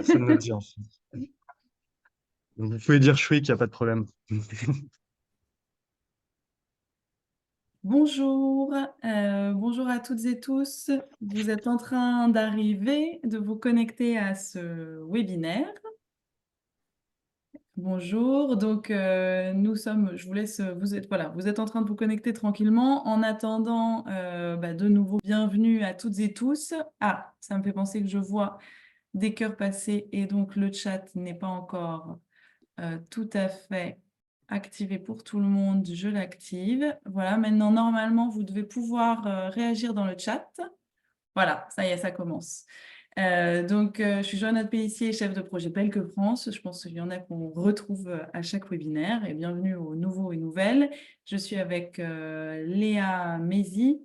Ça me dit, en fait. Donc, vous pouvez dire Chouic, il n'y a pas de problème. Bonjour, bonjour à toutes et tous. Vous êtes en train d'arriver, de vous connecter à ce webinaire. Bonjour, donc nous sommes, je vous laisse, vous êtes en train de vous connecter tranquillement. En attendant, de nouveau, bienvenue à toutes et tous. Ah, ça me fait penser que je vois des cœurs passer et donc le chat n'est pas encore tout à fait activé pour tout le monde, je l'active. Voilà, maintenant, normalement, vous devez pouvoir réagir dans le chat. Voilà, ça y est, ça commence. Je suis Joanne Pellissier, chef de projet Belque France. Je pense qu'il y en a qu'on retrouve à chaque webinaire. Et bienvenue aux nouveaux et nouvelles. Je suis avec Léa Mézy,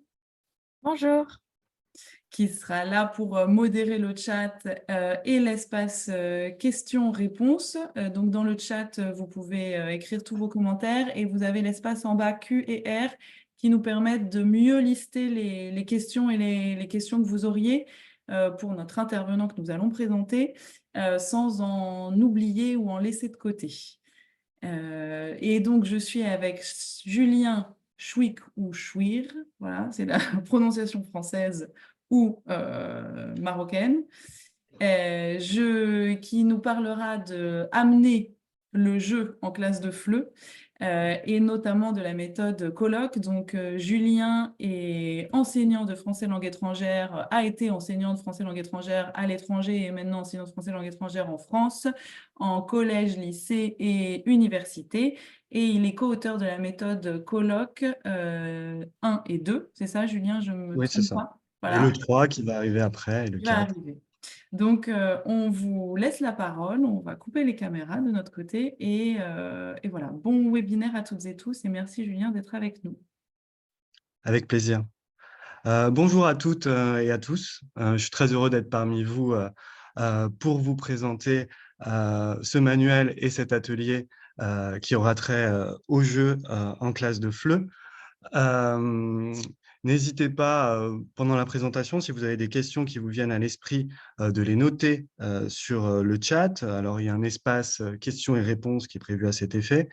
Bonjour. qui sera là pour modérer le chat et l'espace questions-réponses. Donc, dans le chat, vous pouvez écrire tous vos commentaires et vous avez l'espace en bas Q et R qui nous permettent de mieux lister les questions et les questions que vous auriez pour notre intervenant que nous allons présenter sans en oublier ou en laisser de côté. Et donc, je suis avec Julien Chouic ou Chouir, voilà, c'est la prononciation française ou marocaine, qui nous parlera de amener le jeu en classe de FLE et notamment de la méthode colloque. Donc, Julien est enseignant de français langue étrangère, a été enseignant de français langue étrangère à l'étranger et maintenant enseignant de français langue étrangère en France, en collège, lycée et université. Et il est co-auteur de la méthode colloque 1 et 2. C'est ça, Julien, je ne me Oui, c'est trompe ça. pas. Et le Voilà, 3 qui va arriver après, et le il va 4. arriver. Donc, on vous laisse la parole, on va couper les caméras de notre côté et voilà. Bon webinaire à toutes et tous et merci Julien d'être avec nous. Avec plaisir. Bonjour à toutes et à tous. Je suis très heureux d'être parmi vous pour vous présenter ce manuel et cet atelier qui aura trait au jeu en classe de FLE. Euh, N'hésitez pas, pendant la présentation, si vous avez des questions qui vous viennent à l'esprit, de les noter sur le chat. Alors, il y a un espace questions et réponses qui est prévu à cet effet.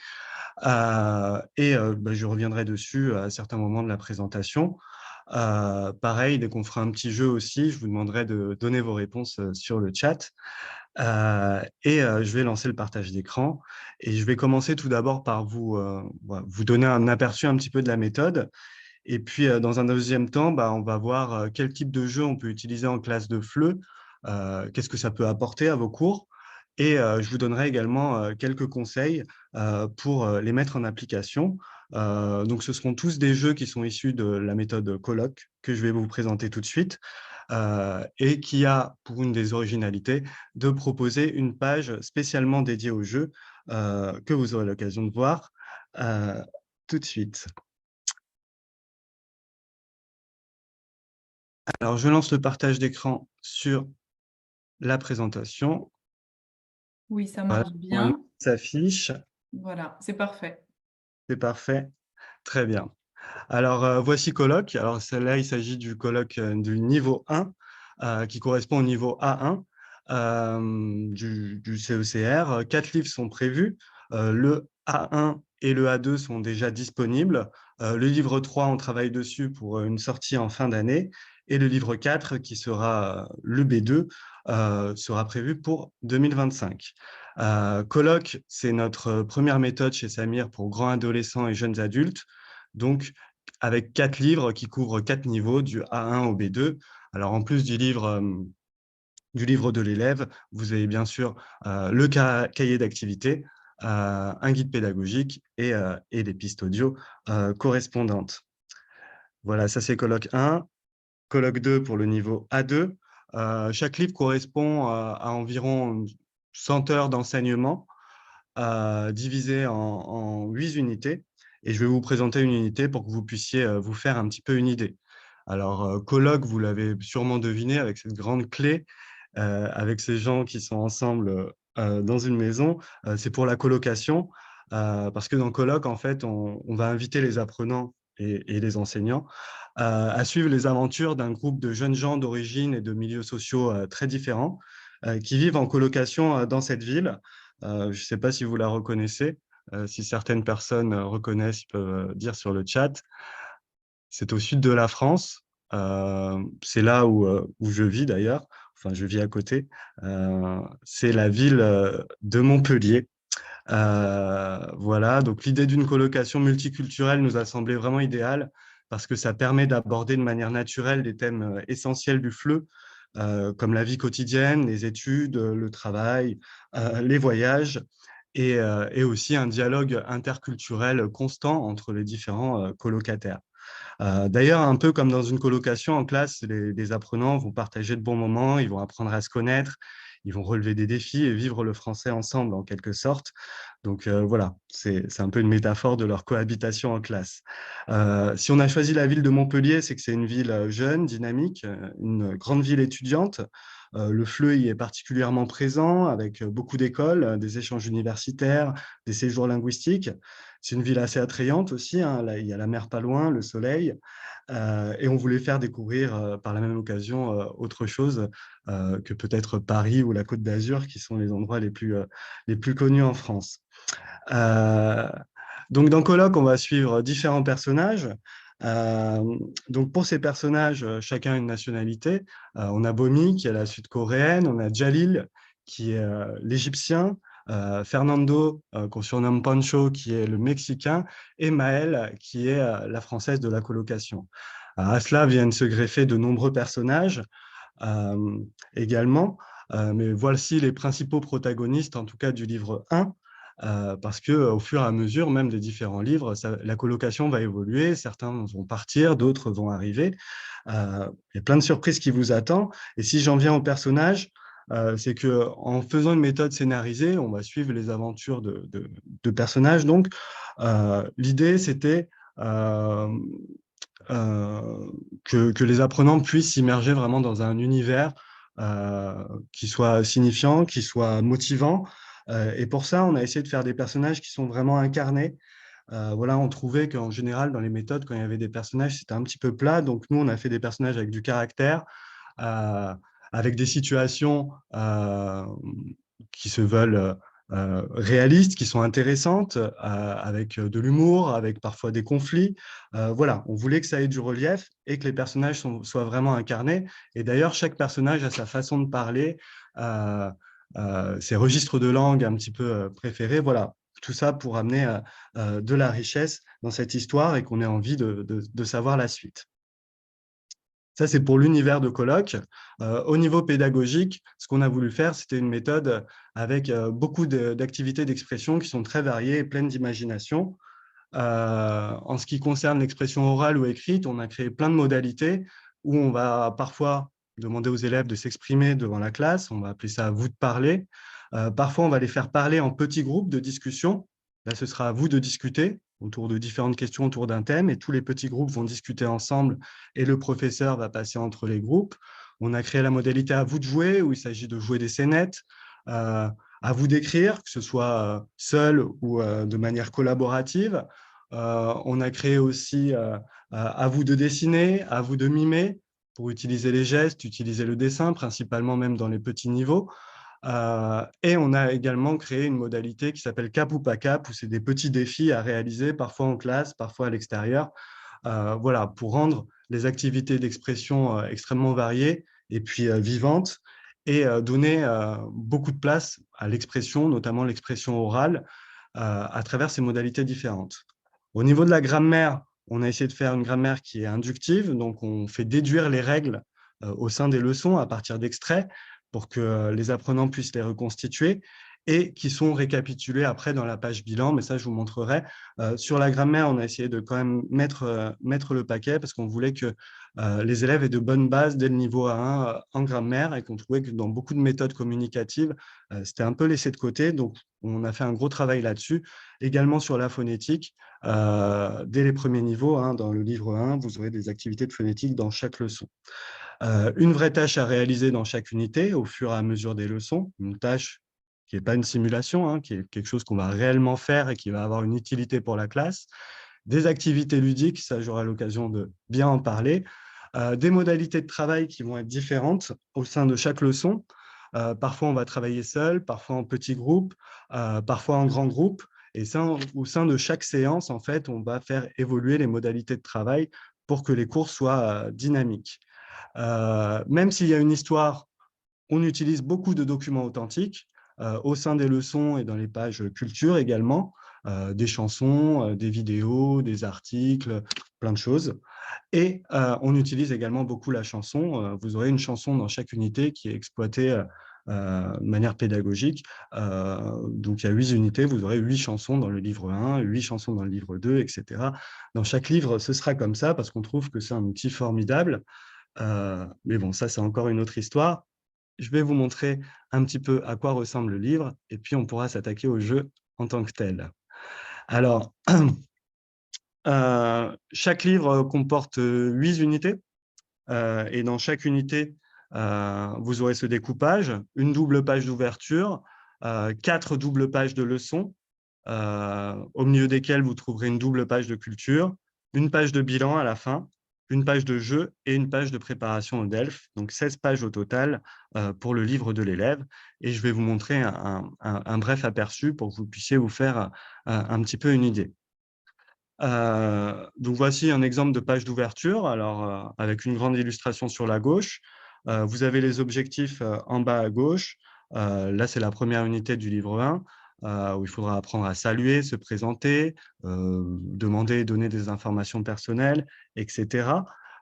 Je reviendrai dessus à certains moments de la présentation. Pareil, dès qu'on fera un petit jeu aussi, je vous demanderai de donner vos réponses sur le chat. Je vais lancer le partage d'écran. Et je vais commencer tout d'abord par vous donner un aperçu un petit peu de la méthode. Et puis, dans un deuxième temps, on va voir quel type de jeu on peut utiliser en classe de FLE, qu'est-ce que ça peut apporter à vos cours. Et je vous donnerai également quelques conseils pour les mettre en application. Donc, ce seront tous des jeux qui sont issus de la méthode colloque que je vais vous présenter tout de suite et qui a pour une des originalités de proposer une page spécialement dédiée au jeu que vous aurez l'occasion de voir tout de suite. Alors, je lance le partage d'écran sur la présentation. Oui, ça Voilà, marche normalement, bien. ça s'affiche. Voilà, c'est parfait. C'est parfait. Très bien. Alors, voici colloque. Alors, celle-là, il s'agit du colloque du niveau 1 qui correspond au niveau A1 du CECR. 4 livres sont prévus. Le A1 et le A2 sont déjà disponibles. Le livre 3, on travaille dessus pour une sortie en fin d'année. Et le livre 4, qui sera le B2, sera prévu pour 2025. Colloque, c'est notre première méthode chez Samir pour grands adolescents et jeunes adultes. Donc, avec 4 livres qui couvrent 4 niveaux, du A1 au B2. Alors, en plus du livre de l'élève, vous avez bien sûr le cahier d'activité, un guide pédagogique et des pistes audio correspondantes. Voilà, ça c'est colloque 1. Colloque 2 pour le niveau A2. Chaque livre correspond à environ 100 heures d'enseignement divisé en 8 unités. Et je vais vous présenter une unité pour que vous puissiez vous faire un petit peu une idée. Alors, colloque, vous l'avez sûrement deviné, avec cette grande clé, avec ces gens qui sont ensemble dans une maison, c'est pour la colocation, parce que dans colloque, en fait, on va inviter les apprenants et les enseignants à suivre les aventures d'un groupe de jeunes gens d'origine et de milieux sociaux très différents. qui vivent en colocation dans cette ville. Je ne sais pas si vous la reconnaissez. Si certaines personnes reconnaissent, ils peuvent dire sur le chat. C'est au sud de la France. C'est là où je vis d'ailleurs. Enfin, je vis à côté. C'est la ville de Montpellier. Voilà, donc l'idée d'une colocation multiculturelle nous a semblé vraiment idéale parce que ça permet d'aborder de manière naturelle des thèmes essentiels du FLE, comme la vie quotidienne, les études, le travail, les voyages, et aussi un dialogue interculturel constant entre les différents colocataires. D'ailleurs, un peu comme dans une colocation en classe, les apprenants vont partager de bons moments, ils vont apprendre à se connaître, ils vont relever des défis et vivre le français ensemble en quelque sorte. Donc voilà, c'est un peu une métaphore de leur cohabitation en classe. Si on a choisi la ville de Montpellier, c'est que c'est une ville jeune, dynamique, une grande ville étudiante. Le FLE y est particulièrement présent avec beaucoup d'écoles, des échanges universitaires, des séjours linguistiques. C'est une ville assez attrayante aussi, hein. Là, il y a la mer pas loin, le soleil, et on voulait faire découvrir par la même occasion autre chose que peut-être Paris ou la Côte d'Azur, qui sont les endroits les plus connus en France. Euh, donc dans Colloque, on va suivre différents personnages. Donc pour ces personnages, chacun une nationalité. On a Bomi, qui est la sud-coréenne, on a Jalil, qui est l'Égyptien, Fernando, qu'on surnomme Pancho, qui est le Mexicain, et Maëlle, qui est la Française de la colocation. À cela viennent se greffer de nombreux personnages euh, également, mais voici les principaux protagonistes, en tout cas du livre 1, parce qu'au fur et à mesure, même des différents livres, la colocation va évoluer, certains vont partir, d'autres vont arriver. Il y a plein de surprises qui vous attendent. Et si j'en viens aux personnages, c'est qu'en faisant une méthode scénarisée, on va suivre les aventures de personnages. Donc, l'idée, c'était que les apprenants puissent s'immerger vraiment dans un univers qui soit signifiant, qui soit motivant. Et pour ça, on a essayé de faire des personnages qui sont vraiment incarnés. Voilà, on trouvait qu'en général, dans les méthodes, quand il y avait des personnages, c'était un petit peu plat. Donc, nous, on a fait des personnages avec du caractère, euh, avec des situations qui se veulent réalistes, qui sont intéressantes, avec de l'humour, avec parfois des conflits. Voilà, on voulait que ça ait du relief et que les personnages soient vraiment incarnés. Et d'ailleurs, chaque personnage a sa façon de parler, euh, ses registres de langue un petit peu préférés. Voilà, tout ça pour amener de la richesse dans cette histoire et qu'on ait envie de savoir la suite. Ça, c'est pour l'univers de colloque. Au niveau pédagogique, ce qu'on a voulu faire, c'était une méthode avec beaucoup d'activités d'expression qui sont très variées et pleines d'imagination. En ce qui concerne l'expression orale ou écrite, on a créé plein de modalités où on va parfois demander aux élèves de s'exprimer devant la classe, on va appeler ça « à vous de parler ». Parfois, on va les faire parler en petits groupes de discussion. Là, ce sera à vous de discuter autour de différentes questions autour d'un thème et tous les petits groupes vont discuter ensemble et le professeur va passer entre les groupes. On a créé la modalité « à vous de jouer » où il s'agit de jouer des scénettes, à vous d'écrire, que ce soit seul ou de manière collaborative. On a créé aussi à vous de dessiner, à vous de mimer, pour utiliser les gestes, utiliser le dessin, principalement même dans les petits niveaux. Et on a également créé une modalité qui s'appelle Cap ou pas Cap, où c'est des petits défis à réaliser, parfois en classe, parfois à l'extérieur, voilà, pour rendre les activités d'expression extrêmement variées et puis vivantes, et donner beaucoup de place à l'expression, notamment l'expression orale, à travers ces modalités différentes. Au niveau de la grammaire, on a essayé de faire une grammaire qui est inductive, donc on fait déduire les règles au sein des leçons à partir d'extraits pour que les apprenants puissent les reconstituer et qui sont récapitulés après dans la page bilan, mais ça je vous montrerai. Sur la grammaire, on a essayé de quand même mettre le paquet parce qu'on voulait que les élèves aient de bonnes bases dès le niveau A1 en grammaire et qu'on trouvait que dans beaucoup de méthodes communicatives, c'était un peu laissé de côté, donc on a fait un gros travail là-dessus. Également sur la phonétique, dès les premiers niveaux, hein, dans le livre 1, vous aurez des activités de phonétique dans chaque leçon. Une vraie tâche à réaliser dans chaque unité au fur et à mesure des leçons, une tâche qui n'est pas une simulation, hein, qui est quelque chose qu'on va réellement faire et qui va avoir une utilité pour la classe. Des activités ludiques, ça j'aurai l'occasion de bien en parler. Des modalités de travail qui vont être différentes au sein de chaque leçon. Parfois, on va travailler seul, parfois en petits groupes, parfois en grands groupes. Et ça, au sein de chaque séance, en fait, on va faire évoluer les modalités de travail pour que les cours soient dynamiques. Même s'il y a une histoire, on utilise beaucoup de documents authentiques au sein des leçons et dans les pages culture également, des chansons, des vidéos, des articles, plein de choses. Et on utilise également beaucoup la chanson. Vous aurez une chanson dans chaque unité qui est exploitée de manière pédagogique. Donc, il y a 8 unités, vous aurez 8 chansons dans le livre 1, 8 chansons dans le livre 2, etc. Dans chaque livre, ce sera comme ça parce qu'on trouve que c'est un outil formidable. Mais bon, ça, c'est encore une autre histoire. Je vais vous montrer un petit peu à quoi ressemble le livre et puis on pourra s'attaquer au jeu en tant que tel. Alors, chaque livre comporte 8 unités. Et dans chaque unité, vous aurez ce découpage, une double page d'ouverture, 4 doubles pages de leçons, au milieu desquelles vous trouverez une double page de culture, une page de bilan à la fin, une page de jeu et une page de préparation au DELF, donc 16 pages au total pour le livre de l'élève. Et je vais vous montrer un bref aperçu pour que vous puissiez vous faire un petit peu une idée. Donc voici un exemple de page d'ouverture, alors avec une grande illustration sur la gauche. Vous avez les objectifs en bas à gauche. Là, c'est la première unité du livre 1, où il faudra apprendre à saluer, se présenter, demander et donner des informations personnelles, etc.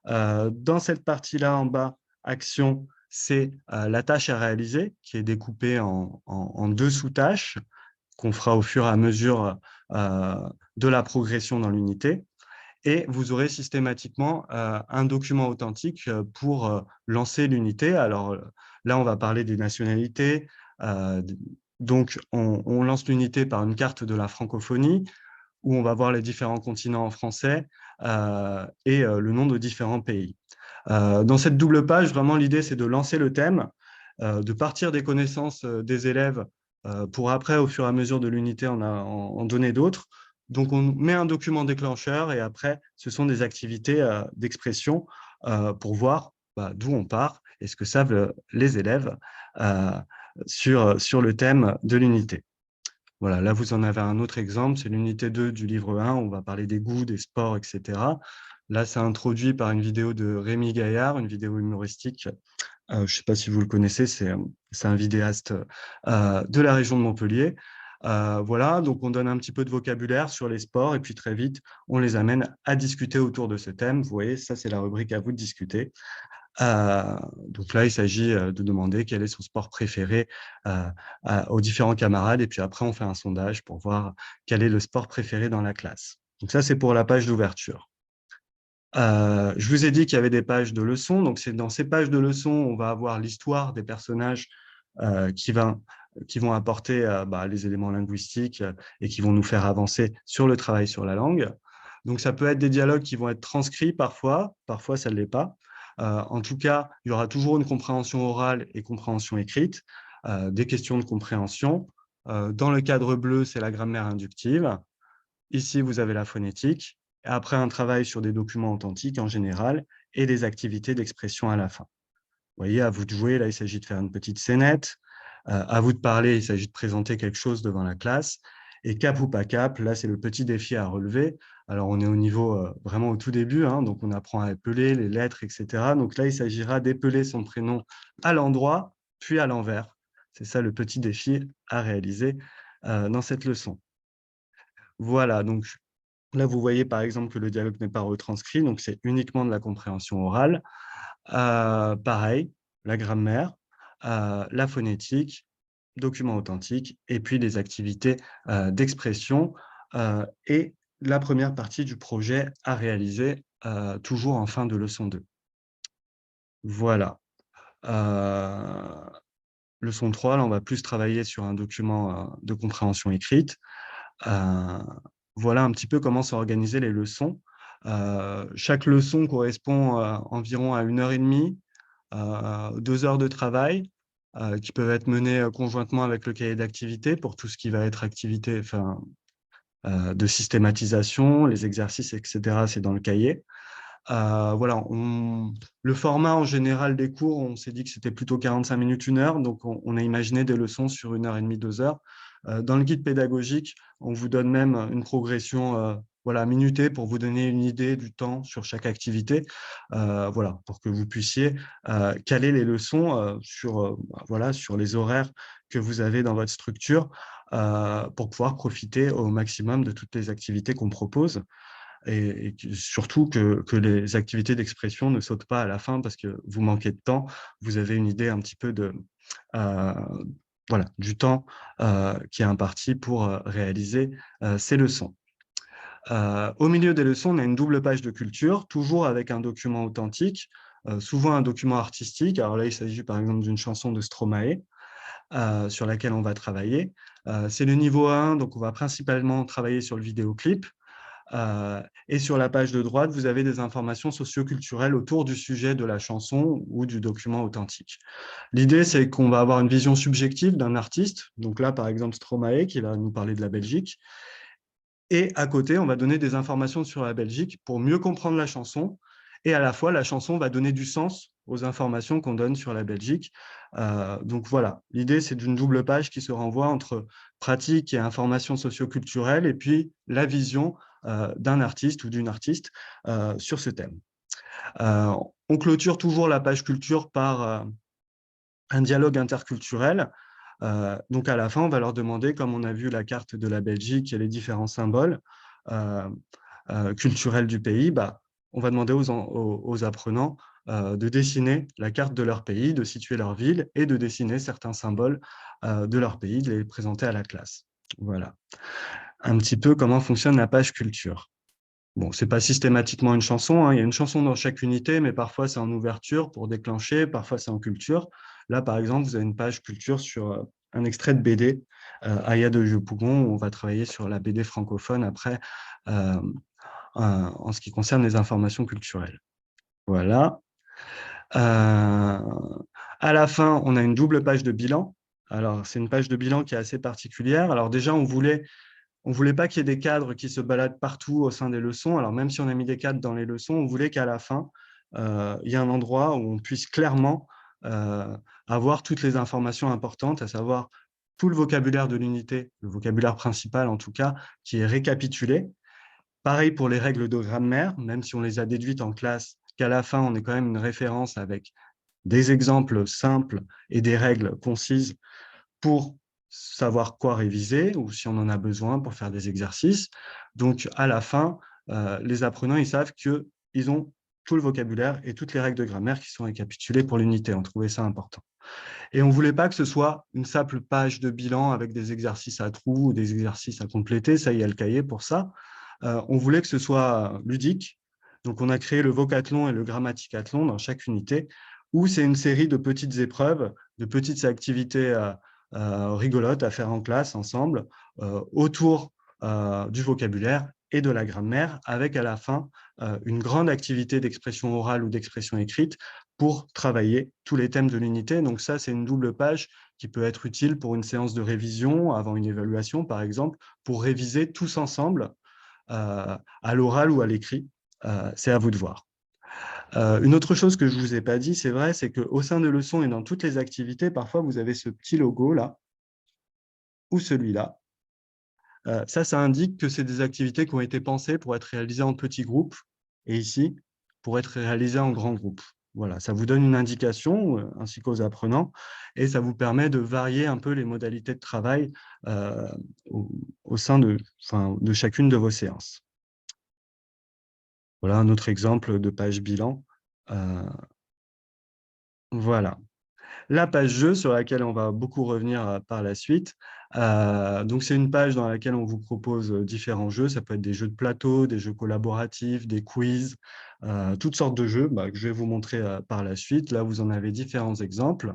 Dans cette partie-là, en bas, action, c'est la tâche à réaliser, qui est découpée en 2 sous-tâches qu'on fera au fur et à mesure de la progression dans l'unité. Et vous aurez systématiquement un document authentique pour lancer l'unité. Alors là, on va parler des nationalités. Donc, on lance l'unité par une carte de la francophonie où on va voir les différents continents en français et le nom de différents pays. Dans cette double page, vraiment, l'idée, c'est de lancer le thème, de partir des connaissances des élèves pour après, au fur et à mesure de l'unité, en donner d'autres. Donc, on met un document déclencheur et après, ce sont des activités d'expression pour voir d'où on part et ce que savent les élèves euh, sur le thème de l'unité. Voilà, là, vous en avez un autre exemple, c'est l'unité 2 du livre 1, on va parler des goûts, des sports, etc. Là, c'est introduit par une vidéo de Rémi Gaillard, une vidéo humoristique. Je ne sais pas si vous le connaissez, c'est un vidéaste de la région de Montpellier. Voilà, donc on donne un petit peu de vocabulaire sur les sports et puis très vite, on les amène à discuter autour de ce thème. Vous voyez, ça, c'est la rubrique à vous de discuter. Donc là, il s'agit de demander quel est son sport préféré aux différents camarades. Et puis après, on fait un sondage pour voir quel est le sport préféré dans la classe. Donc ça, c'est pour la page d'ouverture. Je vous ai dit qu'il y avait des pages de leçons. Donc, c'est dans ces pages de leçons, on va avoir l'histoire des personnages qui vont apporter les éléments linguistiques et qui vont nous faire avancer sur le travail sur la langue. Donc, ça peut être des dialogues qui vont être transcrits parfois ça ne l'est pas. En tout cas, il y aura toujours une compréhension orale et compréhension écrite, des questions de compréhension. Dans le cadre bleu, c'est la grammaire inductive. Ici, vous avez la phonétique. Et après, un travail sur des documents authentiques en général et des activités d'expression à la fin. Vous voyez, à vous de jouer. Là, il s'agit de faire une petite scénette. À vous de parler, il s'agit de présenter quelque chose devant la classe. Et cap ou pas cap, là, c'est le petit défi à relever. Alors, on est au niveau vraiment au tout début, hein, donc on apprend à épeler les lettres, etc. Donc là, il s'agira d'épeler son prénom à l'endroit, puis à l'envers. C'est ça le petit défi à réaliser dans cette leçon. Voilà, donc là, vous voyez par exemple que le dialogue n'est pas retranscrit, donc c'est uniquement de la compréhension orale. Pareil, la grammaire, la phonétique, documents authentiques, et puis les activités d'expression et la première partie du projet à réaliser, toujours en fin de leçon 2. Voilà. Leçon 3, là, on va plus travailler sur un document de compréhension écrite. Voilà un petit peu comment sont organisées les leçons. Chaque leçon correspond environ à 1h30, 2 heures de travail qui peuvent être menées conjointement avec le cahier d'activité pour tout ce qui va être activité de systématisation, les exercices, etc. C'est dans le cahier. Voilà, le format en général des cours, on s'est dit que c'était plutôt 45 minutes, 1 heure, donc on a imaginé des leçons sur 1 heure et demie, 2 heures. Dans le guide pédagogique, on vous donne même une progression voilà, minutée pour vous donner une idée du temps sur chaque activité, voilà, pour que vous puissiez caler les leçons voilà, sur les horaires que vous avez dans votre structure pour pouvoir profiter au maximum de toutes les activités qu'on propose. Et surtout que les activités d'expression ne sautent pas à la fin parce que vous manquez de temps. Vous avez une idée un petit peu euh, voilà, du temps qui est imparti pour réaliser ces leçons. Au milieu des leçons, on a une double page de culture, toujours avec un document authentique, souvent un document artistique. Alors là, il s'agit par exemple d'une chanson de Stromae sur laquelle on va travailler. C'est le niveau 1, donc on va principalement travailler sur le vidéoclip. Et sur la page de droite, vous avez des informations socioculturelles autour du sujet de la chanson ou du document authentique. L'idée, c'est qu'on va avoir une vision subjective d'un artiste. Donc là, par exemple, Stromae, qui va nous parler de la Belgique. Et à côté, on va donner des informations sur la Belgique pour mieux comprendre la chanson. Et à la fois, la chanson va donner du sens aux informations qu'on donne sur la Belgique. Donc voilà, l'idée, c'est d'une double page qui se renvoie entre pratique et information socioculturelle, et puis la vision d'un artiste ou d'une artiste sur ce thème. On clôture toujours la page culture par un dialogue interculturel. Donc à la fin, on va leur demander, comme on a vu la carte de la Belgique et les différents symboles euh, culturels du pays, on va demander aux apprenants de dessiner la carte de leur pays, de situer leur ville et de dessiner certains symboles de leur pays, de les présenter à la classe. Voilà un petit peu comment fonctionne la page culture. Bon, ce n'est pas systématiquement une chanson, hein. Il y a une chanson dans chaque unité, mais parfois c'est en ouverture pour déclencher, parfois c'est en culture. Là, par exemple, vous avez une page culture sur un extrait de BD, Aya de Jepougon, où on va travailler sur la BD francophone après, en ce qui concerne les informations culturelles. Voilà. À la fin, on a une double page de bilan. Alors, c'est une page de bilan qui est assez particulière. Alors déjà, on voulait pas qu'il y ait des cadres qui se baladent partout au sein des leçons. Alors, même si on a mis des cadres dans les leçons, on voulait qu'à la fin, il y ait un endroit où on puisse clairement avoir toutes les informations importantes, à savoir tout le vocabulaire de l'unité, le vocabulaire principal en tout cas, qui est récapitulé. Pareil pour les règles de grammaire, même si on les a déduites en classe, qu'à la fin, on ait quand même une référence avec des exemples simples et des règles concises pour savoir quoi réviser ou si on en a besoin pour faire des exercices. Donc, à la fin, les apprenants, ils savent qu'ils ont tout le vocabulaire et toutes les règles de grammaire qui sont récapitulées pour l'unité. On trouvait ça important. Et on ne voulait pas que ce soit une simple page de bilan avec des exercices à trous ou des exercices à compléter. Ça, il y a le cahier pour ça. On voulait que ce soit ludique. Donc, on a créé le vocathlon et le grammaticathlon dans chaque unité, où c'est une série de petites épreuves, de petites activités rigolotes à faire en classe ensemble, autour du vocabulaire et de la grammaire, avec à la fin une grande activité d'expression orale ou d'expression écrite pour travailler tous les thèmes de l'unité. Donc ça, c'est une double page qui peut être utile pour une séance de révision, avant une évaluation, par exemple, pour réviser tous ensemble à l'oral ou à l'écrit. C'est à vous de voir. Une autre chose que je ne vous ai pas dit, c'est vrai, c'est qu'au sein de leçons et dans toutes les activités, parfois, vous avez ce petit logo-là ou celui-là. Ça indique que c'est des activités qui ont été pensées pour être réalisées en petits groupes et ici, pour être réalisées en grands groupes. Voilà, ça vous donne une indication, ainsi qu'aux apprenants, et ça vous permet de varier un peu les modalités de travail au sein de chacune de vos séances. Voilà un autre exemple de page bilan. Voilà. La page jeu sur laquelle on va beaucoup revenir par la suite. Donc, c'est une page dans laquelle on vous propose différents jeux. Ça peut être des jeux de plateau, des jeux collaboratifs, des quiz, toutes sortes de jeux que je vais vous montrer par la suite. Là, vous en avez différents exemples.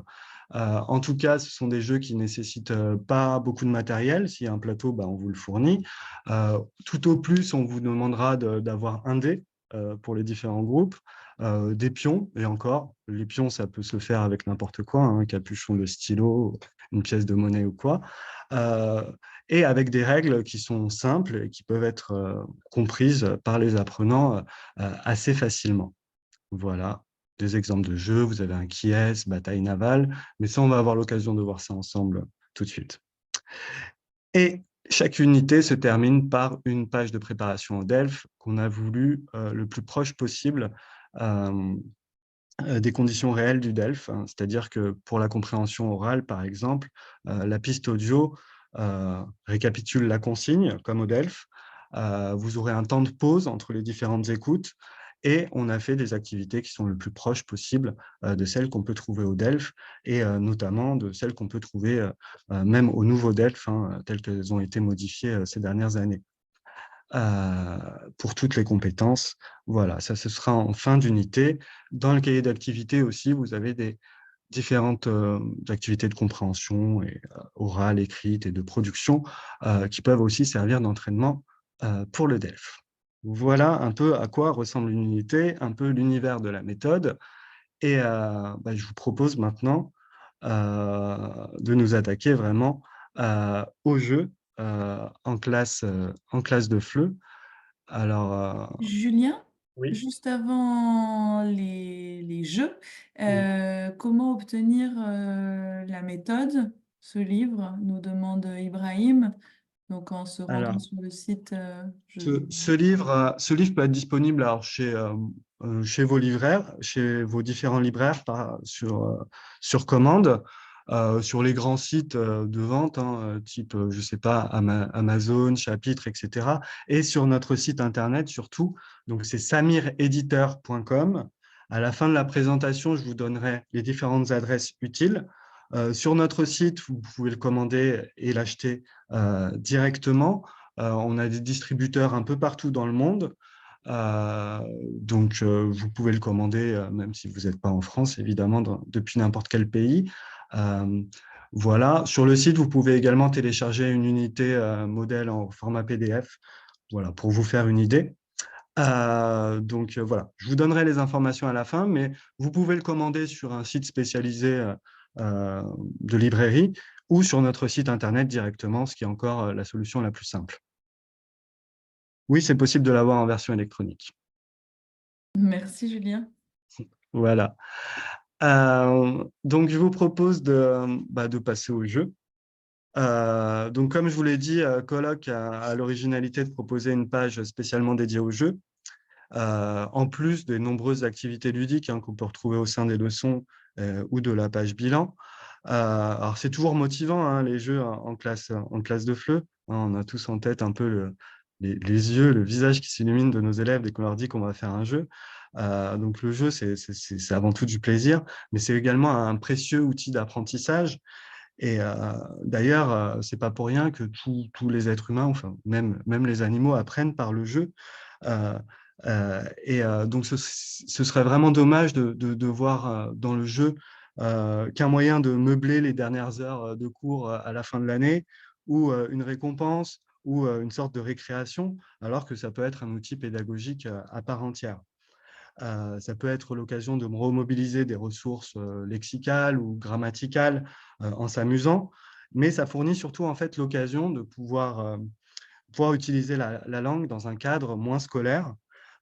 En tout cas, ce sont des jeux qui ne nécessitent pas beaucoup de matériel. S'il y a un plateau, on vous le fournit. Tout au plus, on vous demandera d'avoir un dé pour les différents groupes. Des pions, et encore, les pions, ça peut se faire avec n'importe quoi, un capuchon de stylo, une pièce de monnaie ou quoi, euh, et avec des règles qui sont simples et qui peuvent être comprises par les apprenants assez facilement. Voilà, des exemples de jeux. Vous avez un qui est, bataille navale, mais ça, on va avoir l'occasion de voir ça ensemble tout de suite. Et chaque unité se termine par une page de préparation au DELF qu'on a voulu le plus proche possible euh, des conditions réelles du DELF, hein. C'est-à-dire que pour la compréhension orale, par exemple, la piste audio récapitule la consigne, comme au DELF. Vous aurez un temps de pause entre les différentes écoutes et on a fait des activités qui sont le plus proches possible de celles qu'on peut trouver au DELF et notamment de celles qu'on peut trouver même au nouveau DELF, hein, telles qu'elles ont été modifiées ces dernières années. Pour toutes les compétences. Voilà, ça, ce sera en fin d'unité. Dans le cahier d'activité aussi, vous avez des différentes activités de compréhension et, orale, écrite et de production qui peuvent aussi servir d'entraînement pour le DELF. Voilà un peu à quoi ressemble une unité, un peu l'univers de la méthode. Et je vous propose maintenant de nous attaquer vraiment au jeu en classe de FLE. Alors, Julien, oui. juste avant les jeux, comment obtenir la méthode, ce livre, nous demande Ibrahim. Donc en se rendant Alors, sur le site, ce livre peut être disponible alors, chez vos libraires, chez vos différents libraires sur commande, sur les grands sites de vente, hein, type, je ne sais pas, Amazon, Chapitre, etc. Et sur notre site internet surtout. Donc, c'est samirediteur.com. À la fin de la présentation, je vous donnerai les différentes adresses utiles. Sur notre site, vous pouvez le commander et l'acheter directement. On a des distributeurs un peu partout dans le monde. Donc, vous pouvez le commander, même si vous n'êtes pas en France, évidemment, depuis n'importe quel pays. Euh, voilà. Sur le site, vous pouvez également télécharger une unité modèle en format PDF, voilà, pour vous faire une idée. Donc, voilà, je vous donnerai les informations à la fin, mais vous pouvez le commander sur un site spécialisé de librairie ou sur notre site Internet directement, ce qui est encore la solution la plus simple. Oui, c'est possible de l'avoir en version électronique. merci Julien. Voilà. Donc, je vous propose de passer au jeu. Donc, comme je vous l'ai dit, Colloque a l'originalité de proposer une page spécialement dédiée au jeu, en plus des nombreuses activités ludiques qu'on peut retrouver au sein des leçons ou de la page bilan. Alors, c'est toujours motivant, hein, les jeux en classe de FLE. On a tous en tête un peu les yeux, le visage qui s'illumine de nos élèves dès qu'on leur dit qu'on va faire un jeu. Donc, le jeu, c'est avant tout du plaisir, mais c'est également un précieux outil d'apprentissage. Et d'ailleurs, c'est pas pour rien que tous les êtres humains, enfin, même les animaux, apprennent par le jeu. Euh, donc, ce serait vraiment dommage de voir dans le jeu qu'un moyen de meubler les dernières heures de cours à la fin de l'année ou une récompense ou une sorte de récréation, alors que ça peut être un outil pédagogique à part entière. Ça peut être l'occasion de me remobiliser des ressources lexicales ou grammaticales en s'amusant, mais ça fournit surtout en fait l'occasion de pouvoir utiliser la langue dans un cadre moins scolaire,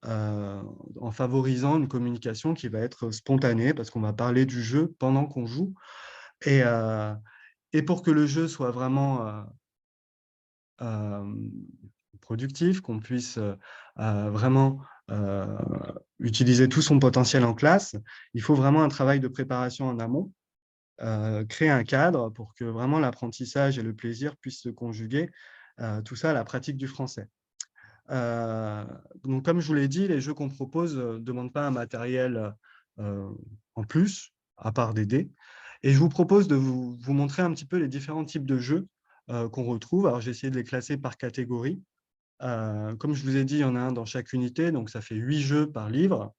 en favorisant une communication qui va être spontanée, parce qu'on va parler du jeu pendant qu'on joue. Et, euh, et pour que le jeu soit vraiment euh, productif, qu'on puisse vraiment utiliser tout son potentiel en classe, il faut vraiment un travail de préparation en amont, créer un cadre pour que vraiment l'apprentissage et le plaisir puissent se conjuguer, tout ça à la pratique du français. Euh, donc, comme je vous l'ai dit, les jeux qu'on propose ne demandent pas un matériel euh, en plus, à part des dés. Et je vous propose de vous montrer un petit peu les différents types de jeux qu'on retrouve. Alors, j'ai essayé de les classer par catégorie. Comme je vous ai dit, il y en a un dans chaque unité, donc ça fait 8 jeux par livre.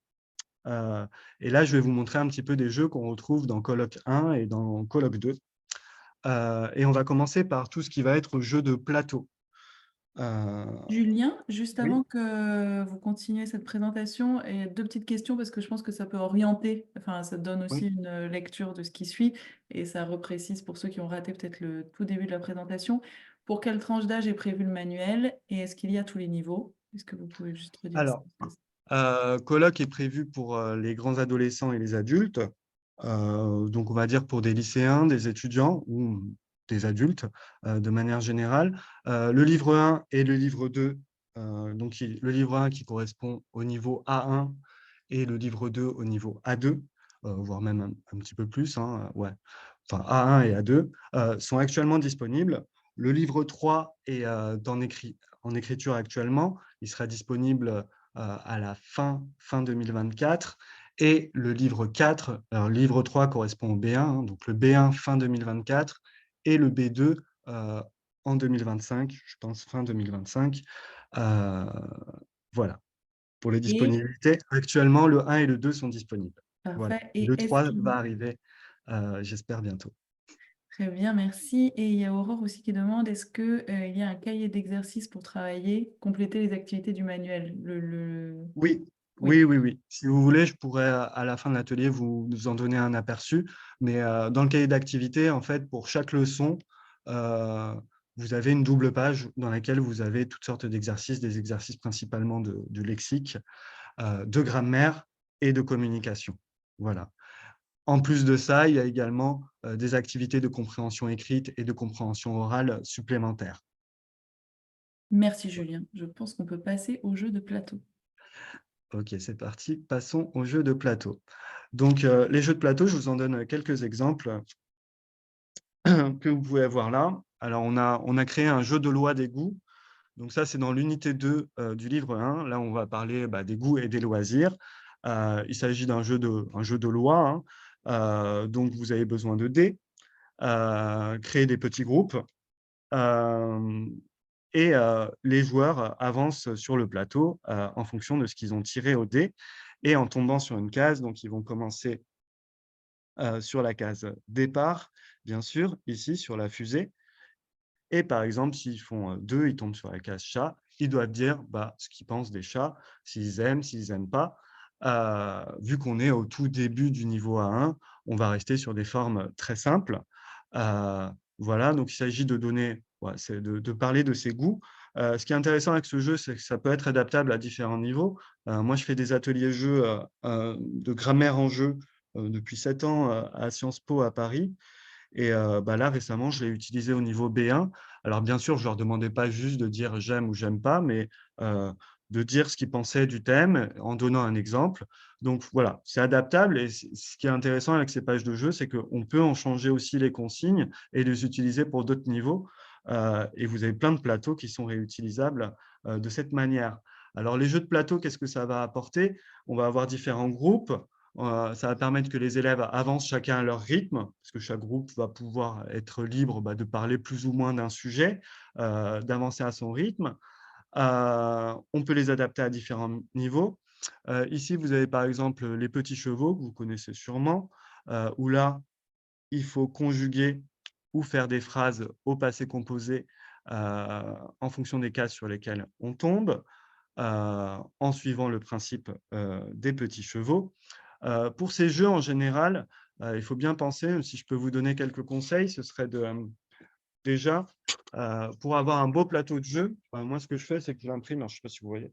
Et là, je vais vous montrer un petit peu des jeux qu'on retrouve dans Colloque 1 et dans Colloque 2. Et on va commencer par tout ce qui va être jeu de plateau. Julien, juste Oui, avant que vous continuiez cette présentation, et deux petites questions parce que je pense que ça peut orienter, enfin ça donne aussi oui. une lecture de ce qui suit et ça reprécise pour ceux qui ont raté peut-être le tout début de la présentation. Pour quelle tranche d'âge est prévu le manuel et est-ce qu'il y a tous les niveaux? Est-ce que vous pouvez juste redire ça? Alors, colloque est prévu pour les grands adolescents et les adultes. Donc, on va dire pour des lycéens, des étudiants ou des adultes de manière générale. Le livre 1 et le livre 2, donc le livre 1 qui correspond au niveau A1 et le livre 2 au niveau A2, voire même un petit peu plus, hein, ouais. Enfin A1 et A2, sont actuellement disponibles. Le livre 3 est en écriture actuellement. Il sera disponible à la fin 2024. Et le livre 4, alors le livre 3 correspond au B1, hein, donc le B1 fin 2024 et le B2 en 2025, je pense fin 2025. Euh, voilà, pour les Et disponibilités. Actuellement, le 1 et le 2 sont disponibles. Voilà. parfait. Le Et est-ce 3 qu'il va arriver, j'espère, bientôt. Très bien, merci. Et il y a Aurore aussi qui demande, est-ce que, il y a un cahier d'exercice pour travailler, compléter les activités du manuel? Oui, Oui, oui, oui, oui. Si vous voulez, je pourrais à la fin de l'atelier vous en donner un aperçu. Mais dans le cahier d'activité, en fait, pour chaque leçon, euh, vous avez une double page dans laquelle vous avez toutes sortes d'exercices, des exercices principalement de lexique, de grammaire et de communication. Voilà. En plus de ça, il y a également des activités de compréhension écrite et de compréhension orale supplémentaires. merci Julien. Je pense qu'on peut passer au jeu de plateau. Ok, c'est parti. Passons aux jeux de plateau. Donc, les jeux de plateau, je vous en donne quelques exemples que vous pouvez voir là. Alors, on a créé un jeu de loi des goûts. Donc, ça, c'est dans l'unité 2 du livre 1. Là, on va parler des goûts et des loisirs. Il s'agit un jeu de loi, hein. Donc, vous avez besoin de dés, créer des petits groupes. Euh, et les joueurs avancent sur le plateau en fonction de ce qu'ils ont tiré au dé et en tombant sur une case. Donc, ils vont commencer sur la case départ, bien sûr, ici sur la fusée. Et par exemple, s'ils font 2, ils tombent sur la case chat. Ils doivent dire ce qu'ils pensent des chats, s'ils n'aiment pas. Vu qu'on est au tout début du niveau A1, on va rester sur des formes très simples. Euh, voilà, donc il s'agit de donner, ouais, c'est de parler de ses goûts. Ce qui est intéressant avec ce jeu, c'est que ça peut être adaptable à différents niveaux. Moi, je fais des ateliers jeux de grammaire en jeu depuis 7 ans à Sciences Po à Paris. Et là, récemment, je l'ai utilisé au niveau B1. Alors, bien sûr, je ne leur demandais pas juste de dire j'aime ou j'aime pas, mais de dire ce qu'ils pensaient du thème en donnant un exemple. Donc, voilà, c'est adaptable. Et ce qui est intéressant avec ces pages de jeu, c'est qu'on peut en changer aussi les consignes et les utiliser pour d'autres niveaux. Et vous avez plein de plateaux qui sont réutilisables de cette manière. Alors, les jeux de plateau, qu'est-ce que ça va apporter? On va avoir différents groupes. Ça va permettre que les élèves avancent chacun à leur rythme, parce que chaque groupe va pouvoir être libre de parler plus ou moins d'un sujet, d'avancer à son rythme. On peut les adapter à différents niveaux. Ici, vous avez par exemple les petits chevaux, que vous connaissez sûrement, où là, il faut conjuguer ou faire des phrases au passé composé en fonction des cases sur lesquelles on tombe, en suivant le principe des petits chevaux. Pour ces jeux, en général, il faut bien penser, si je peux vous donner quelques conseils, ce serait déjà, pour avoir un beau plateau de jeu, moi, ce que je fais, c'est que je l'imprime, je ne sais pas si vous voyez,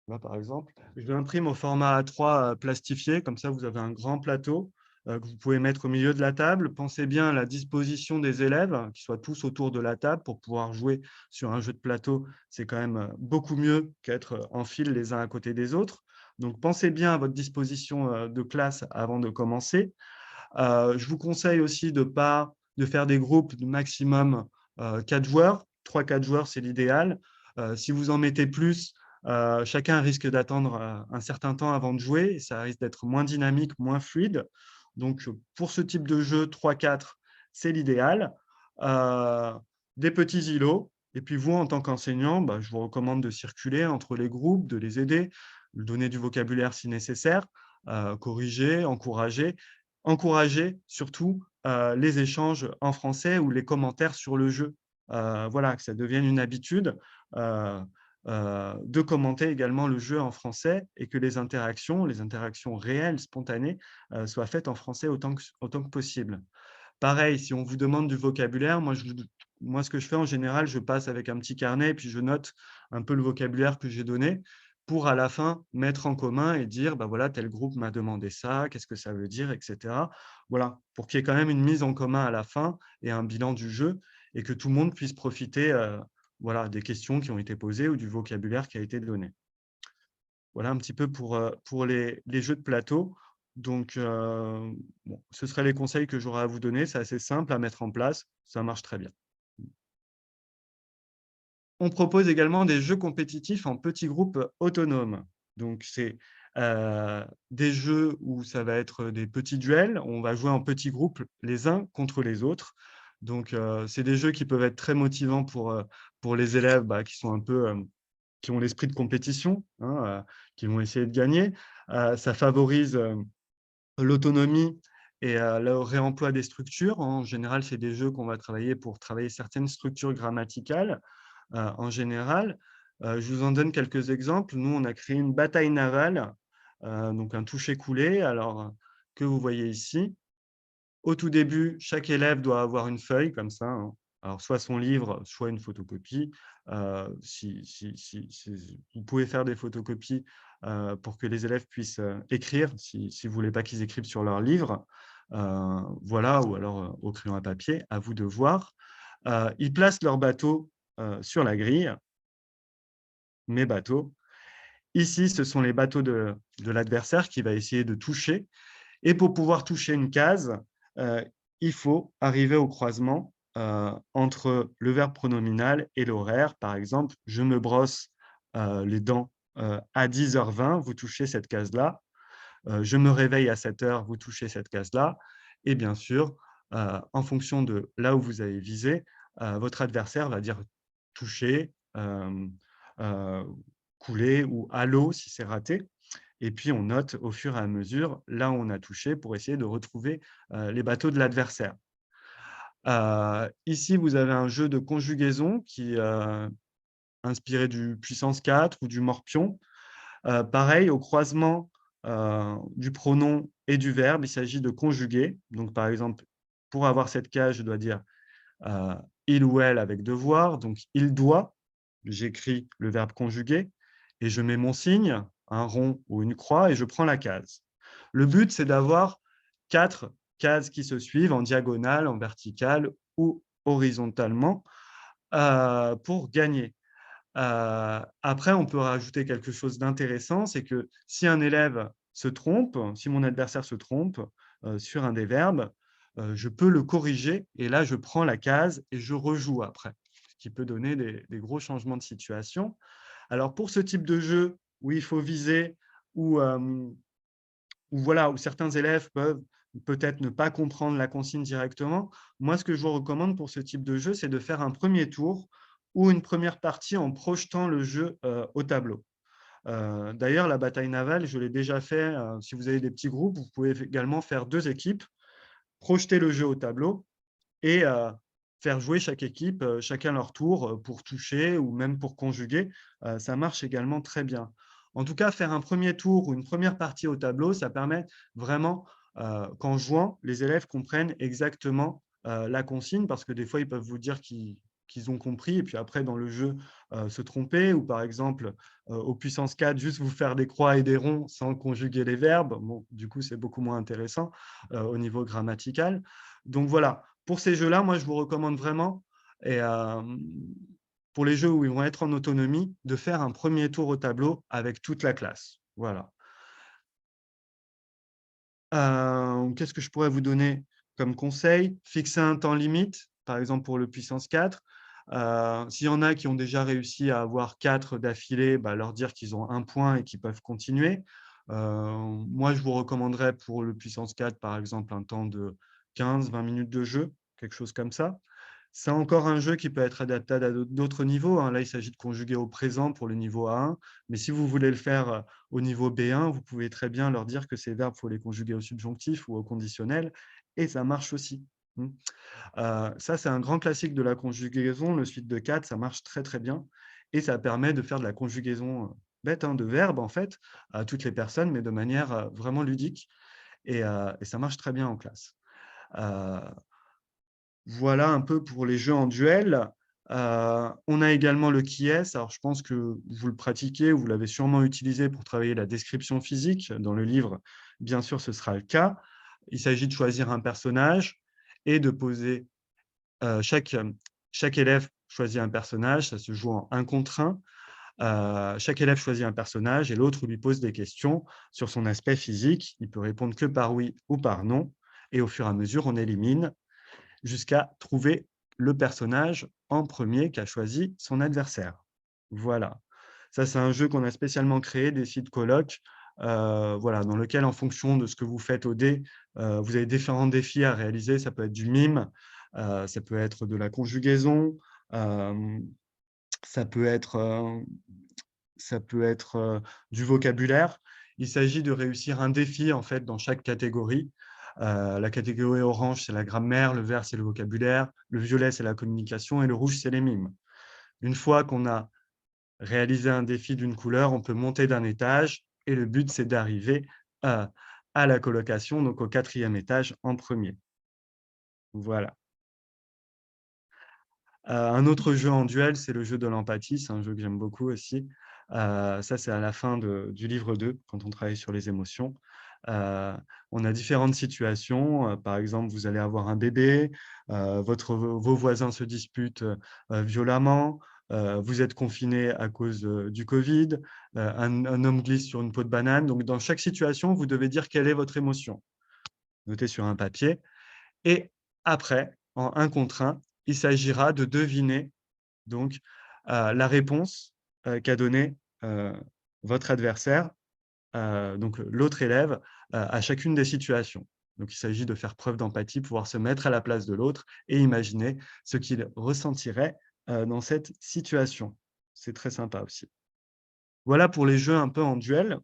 là, par exemple, je l'imprime au format A3 plastifié, comme ça, vous avez un grand plateau que vous pouvez mettre au milieu de la table. Pensez bien à la disposition des élèves, qu'ils soient tous autour de la table pour pouvoir jouer sur un jeu de plateau. C'est quand même beaucoup mieux qu'être en file les uns à côté des autres. Donc, pensez bien à votre disposition de classe avant de commencer. Je vous conseille aussi de faire des groupes de maximum 4 joueurs. 3-4 joueurs, c'est l'idéal. Si vous en mettez plus, chacun risque d'attendre un certain temps avant de jouer. Ça risque d'être moins dynamique, moins fluide. Donc, pour ce type de jeu, 3-4, c'est l'idéal. Euh, des petits îlots. Et puis, vous, en tant qu'enseignant, je vous recommande de circuler entre les groupes, de les aider, de donner du vocabulaire si nécessaire, corriger, encourager surtout les échanges en français ou les commentaires sur le jeu. voilà, que ça devienne une habitude de commenter également le jeu en français et que les interactions réelles, spontanées, soient faites en français autant que possible. Pareil, si on vous demande du vocabulaire, moi, ce que je fais en général, je passe avec un petit carnet et puis je note un peu le vocabulaire que j'ai donné pour à la fin mettre en commun et dire: «Bah, voilà, tel groupe m'a demandé ça, qu'est-ce que ça veut dire?» et cetera. Voilà, pour qu'il y ait quand même une mise en commun à la fin et un bilan du jeu et que tout le monde puisse profiter, voilà, des questions qui ont été posées ou du vocabulaire qui a été donné. Voilà un petit peu pour les jeux de plateau. Donc, bon, ce seraient les conseils que j'aurais à vous donner. C'est assez simple à mettre en place, ça marche très bien. On propose également des jeux compétitifs en petits groupes autonomes. Donc c'est, des jeux où ça va être des petits duels. On va jouer en petits groupes les uns contre les autres. Donc, c'est des jeux qui peuvent être très motivants pour les élèves, bah, qui sont un peu, qui ont l'esprit de compétition, hein, qui vont essayer de gagner. Ça favorise, l'autonomie et le réemploi des structures. En général, c'est des jeux qu'on va travailler pour travailler certaines structures grammaticales, en général. Je vous en donne quelques exemples. Nous, on a créé une bataille navale, donc un toucher-coulé, alors, que vous voyez ici. Au tout début, chaque élève doit avoir une feuille comme ça, hein. Alors soit son livre, soit une photocopie. Si vous pouvez faire des photocopies, pour que les élèves puissent, écrire si vous voulez pas qu'ils écrivent sur leur livre. Voilà, ou alors, au crayon à papier, à vous de voir. Ils placent leur bateau, sur la grille, mes bateaux. Ici, ce sont les bateaux de l'adversaire qui va essayer de toucher. Et pour pouvoir toucher une case, il faut arriver au croisement, entre le verbe pronominal et l'horaire. Par exemple, je me brosse, les dents, à 10h20, vous touchez cette case-là. Je me réveille à 7h, vous touchez cette case-là. Et bien sûr, en fonction de là où vous avez visé, votre adversaire va dire toucher, heu, couler ou à l'eau si c'est raté. Et puis on note au fur et à mesure là où on a touché pour essayer de retrouver, les bateaux de l'adversaire. Ici, vous avez un jeu de conjugaison qui, inspiré du puissance 4 ou du morpion. Pareil, au croisement, du pronom et du verbe, il s'agit de conjuguer. Donc par exemple, pour avoir cette case, je dois dire, heu, il ou elle avec devoir, donc il doit, j'écris le verbe conjugué et je mets mon signe, un rond ou une croix et je prends la case. Le but, c'est d'avoir 4 cases qui se suivent en diagonale, en verticale ou horizontalement, pour gagner. Après, on peut rajouter quelque chose d'intéressant, c'est que si un élève se trompe, si mon adversaire se trompe, sur un des verbes, je peux le corriger et là, je prends la case et je rejoue après, ce qui peut donner des gros changements de situation. Alors pour ce type de jeu où il faut viser, où, où voilà, où certains élèves peuvent peut-être ne pas comprendre la consigne directement. Moi, ce que je vous recommande pour ce type de jeu, c'est de faire un premier tour ou une première partie en projetant le jeu, au tableau. D'ailleurs, la bataille navale, je l'ai déjà fait, si vous avez des petits groupes, vous pouvez également faire 2 équipes, projeter le jeu au tableau et faire jouer chaque équipe, chacun leur tour, pour toucher ou même pour conjuguer. Ça marche également très bien. En tout cas, faire un premier tour ou une première partie au tableau, ça permet vraiment, qu'en jouant, les élèves comprennent exactement, la consigne parce que des fois, ils peuvent vous dire qu'ils ont compris et puis après dans le jeu, se tromper ou par exemple, au puissance 4, juste vous faire des croix et des ronds sans conjuguer les verbes. Bon, du coup, c'est beaucoup moins intéressant, au niveau grammatical. Donc voilà, pour ces jeux-là, moi, je vous recommande vraiment et pour les jeux où ils vont être en autonomie, de faire un premier tour au tableau avec toute la classe. Voilà. Qu'est-ce que je pourrais vous donner comme conseil? Fixer un temps limite, par exemple pour le puissance 4. S'il y en a qui ont déjà réussi à avoir 4 d'affilée, bah, leur dire qu'ils ont 1 point et qu'ils peuvent continuer. Moi, je vous recommanderais pour le puissance 4, par exemple, un temps de 15-20 minutes de jeu, quelque chose comme ça. C'est encore un jeu qui peut être adapté à d'autres niveaux, hein. Là, il s'agit de conjuguer au présent pour le niveau A1, mais si vous voulez le faire, au niveau B1, vous pouvez très bien leur dire que ces verbes, il faut les conjuguer au subjonctif ou au conditionnel et ça marche aussi. Mmh. Ça, c'est un grand classique de la conjugaison. Le suite de 4, ça marche très, très bien et ça permet de faire de la conjugaison, bête, hein, de verbes, en fait, à toutes les personnes, mais de manière, vraiment ludique et ça marche très bien en classe. Heu, voilà un peu pour les jeux en duel. On a également le qui est. Alors, je pense que vous le pratiquez, vous l'avez sûrement utilisé pour travailler la description physique. Dans le livre, bien sûr, ce sera le cas. Il s'agit de choisir un personnage et de poser chaque élève choisit un personnage, ça se joue en 1 contre 1. Chaque élève choisit un personnage et l'autre lui pose des questions sur son aspect physique. Il peut répondre que par oui ou par non et au fur et à mesure, on élimine jusqu'à trouver le personnage en premier qu'a choisi son adversaire. Voilà. Ça, c'est un jeu qu'on a spécialement créé, des sites colocs, voilà, dans lequel, en fonction de ce que vous faites au dé, vous avez différents défis à réaliser. Ça peut être du mime, ça peut être de la conjugaison, hem, ça peut être, du vocabulaire. Il s'agit de réussir un défi, en fait, dans chaque catégorie. La catégorie orange, c'est la grammaire, le vert, c'est le vocabulaire, le violet, c'est la communication et le rouge, c'est les mimes. Une fois qu'on a réalisé un défi d'une couleur, on peut monter d'un étage et le but, c'est d'arriver, heu, à la colocation, donc au 4e étage en premier. Voilà. Un autre jeu en duel, c'est le jeu de l'empathie, c'est un jeu que j'aime beaucoup aussi. Ça, c'est à la fin du livre 2, quand on travaille sur les émotions. Heu, on a différentes situations, par exemple, vous allez avoir un bébé, vos voisins se disputent, violemment, vous êtes confiné à cause, du covid, un homme glisse sur une peau de banane. Donc dans chaque situation, vous devez dire quelle est votre émotion. Notez sur un papier et après, en 1 contre 1, il s'agira de deviner donc, la réponse, qu'a donnée, votre adversaire, donc l'autre élève, à chacune des situations. Donc il s'agit de faire preuve d'empathie, pouvoir se mettre à la place de l'autre et imaginer ce qu'il ressentirait, dans cette situation. C'est très sympa aussi. Voilà pour les jeux un peu en duel.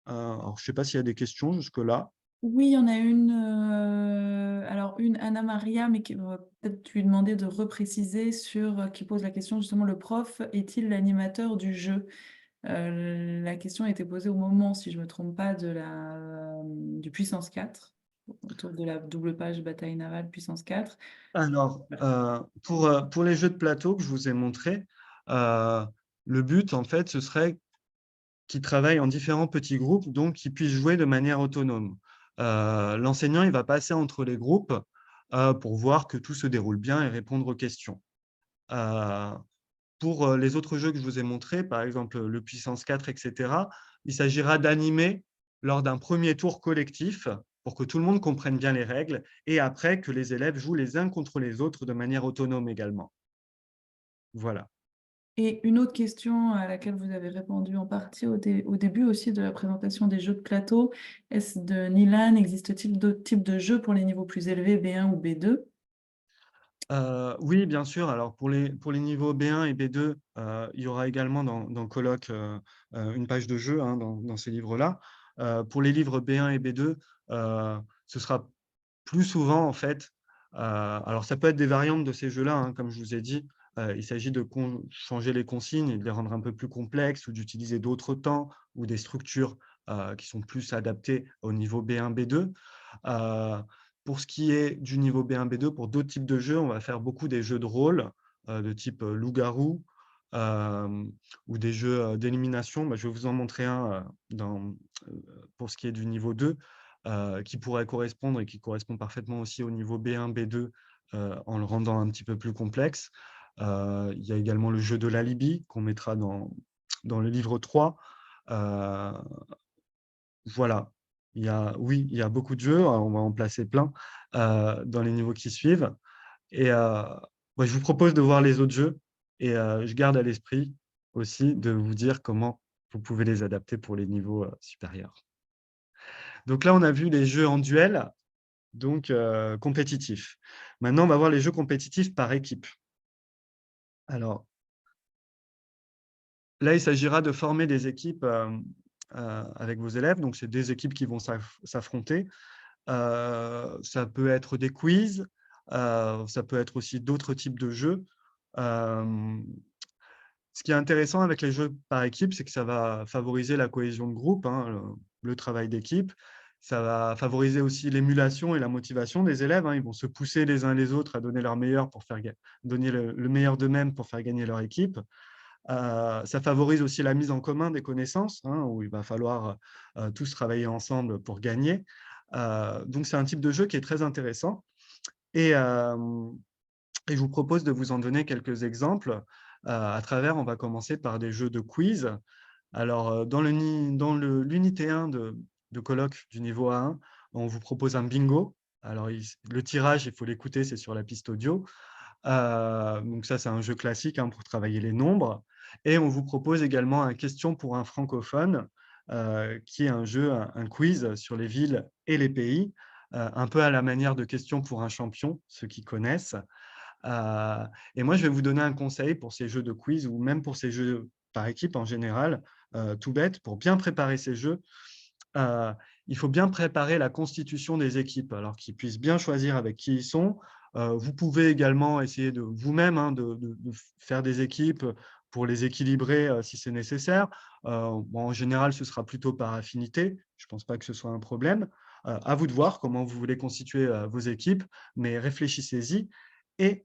Alors je ne sais pas s'il y a des questions jusque-là? Oui, il y en a une, alors une Anna Maria, mais qui va peut-être lui demander de repréciser sur, qui pose la question justement: «Le prof est-il l'animateur du jeu?» La question a été posée au moment, si je ne me trompe pas, du puissance 4, autour de la double page bataille navale puissance 4. Alors, pour les jeux de plateau que je vous ai montrés, heu, le but en fait, ce serait qui travaillent en différents petits groupes, donc qui puissent jouer de manière autonome. L'enseignant, il va passer entre les groupes, pour voir que tout se déroule bien et répondre aux questions. Heu, pour, les autres jeux que je vous ai montrés, par exemple, le Puissance 4 et cetera, il s'agira d'animer lors d'un premier tour collectif pour que tout le monde comprenne bien les règles et après que les élèves jouent les uns contre les autres de manière autonome également. Voilà. Et une autre question à laquelle vous avez répondu en partie au début aussi de la présentation des jeux de plateau. Est-ce de Nilan, existe-t-il d'autres types de jeux pour les niveaux plus élevés, B1 ou B2? Oui, bien sûr. Alors pour les niveaux B1 et B2, il y aura également dans Colloque, une page de jeu, hein, dans ces livres-là. Pour les livres B1 et B2, ce sera plus souvent en fait, alors ça peut être des variantes de ces jeux-là, hein, comme je vous ai dit. Il s'agit de changer les consignes et de les rendre un peu plus complexes ou d'utiliser d'autres temps ou des structures, qui sont plus adaptées au niveau B1, B2. Heu, pour ce qui est du niveau B1, B2, pour d'autres types de jeux, on va faire beaucoup des jeux de rôle, de type, loup-garou, hem, ou des jeux, d'élimination. Bah, je vais vous en montrer un, pour ce qui est du niveau 2, qui pourrait correspondre et qui correspond parfaitement aussi au niveau B1, B2, en le rendant un petit peu plus complexe. Il y a également le jeu de l'alibi qu'on mettra dans le livre 3. Heu voilà, il y a beaucoup de jeux, on va en placer plein, dans les niveaux qui suivent et bah, je vous propose de voir les autres jeux et je garde à l'esprit aussi de vous dire comment vous pouvez les adapter pour les niveaux, supérieurs. Donc là, on a vu les jeux en duel, donc compétitifs. Maintenant, on va voir les jeux compétitifs par équipe. Alors là, il s'agira de former des équipes, avec vos élèves, donc c'est des équipes qui vont s'affronter. Ça peut être des quiz, Ça peut être aussi d'autres types de jeux. Ce qui est intéressant avec les jeux par équipe, c'est que ça va favoriser la cohésion de groupe, hein, le travail d'équipe. Ça va favoriser aussi l'émulation et la motivation des élèves, hein. Ils vont se pousser les uns les autres à donner leur meilleur pour donner le meilleur d'eux-mêmes pour faire gagner leur équipe. Ça favorise aussi la mise en commun des connaissances, hein, où il va falloir tous travailler ensemble pour gagner. Donc, c'est un type de jeu qui est très intéressant. Et, et je vous propose de vous en donner quelques exemples. À travers, on va commencer par des jeux de quiz. Alors, dans l'unité 1 de colloque du niveau A1, on vous propose un bingo. Alors, le tirage, il faut l'écouter, c'est sur la piste audio. Donc ça, c'est un jeu classique, hein, pour travailler les nombres. Et on vous propose également un question pour un francophone, qui est un jeu, un quiz sur les villes et les pays, un peu à la manière de questions pour un champion, ceux qui connaissent. Et moi, je vais vous donner un conseil pour ces jeux de quiz ou même pour ces jeux par équipe en général, tout bête, pour bien préparer ces jeux. euh, il faut bien préparer la constitution des équipes, alors qu'ils puissent bien choisir avec qui ils sont. Vous pouvez également essayer de vous-même, hein, de faire des équipes pour les équilibrer si c'est nécessaire. Bon, en général, ce sera plutôt par affinité. Je ne pense pas que ce soit un problème. À vous de voir comment vous voulez constituer vos équipes, mais réfléchissez-y. Et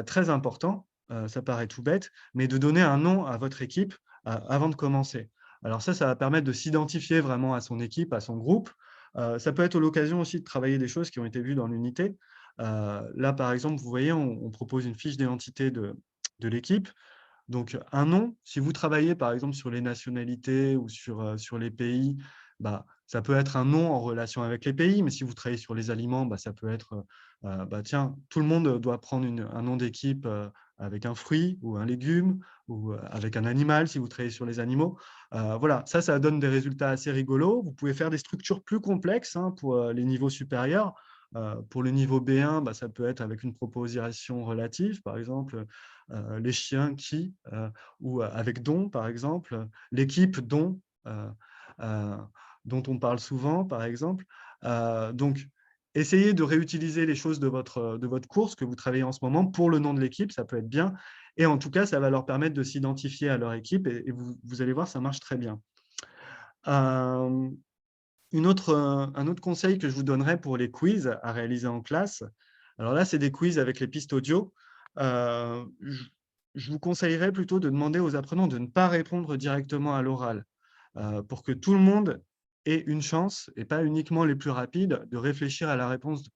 très important, ça paraît tout bête, mais de donner un nom à votre équipe avant de commencer. Alors ça va permettre de s'identifier vraiment à son équipe, à son groupe. Ça peut être l'occasion aussi de travailler des choses qui ont été vues dans l'unité. Là, par exemple, vous voyez, on propose une fiche d'identité de l'équipe. Donc, un nom, si vous travaillez par exemple sur les nationalités ou sur les pays, bah, ça peut être un nom en relation avec les pays, mais si vous travaillez sur les aliments, bah, ça peut être, bah, tiens, tout le monde doit prendre un nom d'équipe avec un fruit ou un légume ou avec un animal si vous travaillez sur les animaux. Voilà, ça donne des résultats assez rigolos. Vous pouvez faire des structures plus complexes, hein, pour les niveaux supérieurs. Pour le niveau B1, bah, ça peut être avec une proposition relative, par exemple, les chiens qui, ou avec don, par exemple, l'équipe dont, dont on parle souvent, par exemple. Donc, essayez de réutiliser les choses de votre course que vous travaillez en ce moment pour le nom de l'équipe, ça peut être bien. Et en tout cas, ça va leur permettre de s'identifier à leur équipe et vous allez voir, ça marche très bien. Un autre conseil que je vous donnerais pour les quiz à réaliser en classe, alors là, c'est des quiz avec les pistes audio. Je vous conseillerais plutôt de demander aux apprenants de ne pas répondre directement à l'oral, pour que tout le monde ait une chance, et pas uniquement les plus rapides, de réfléchir à la réponse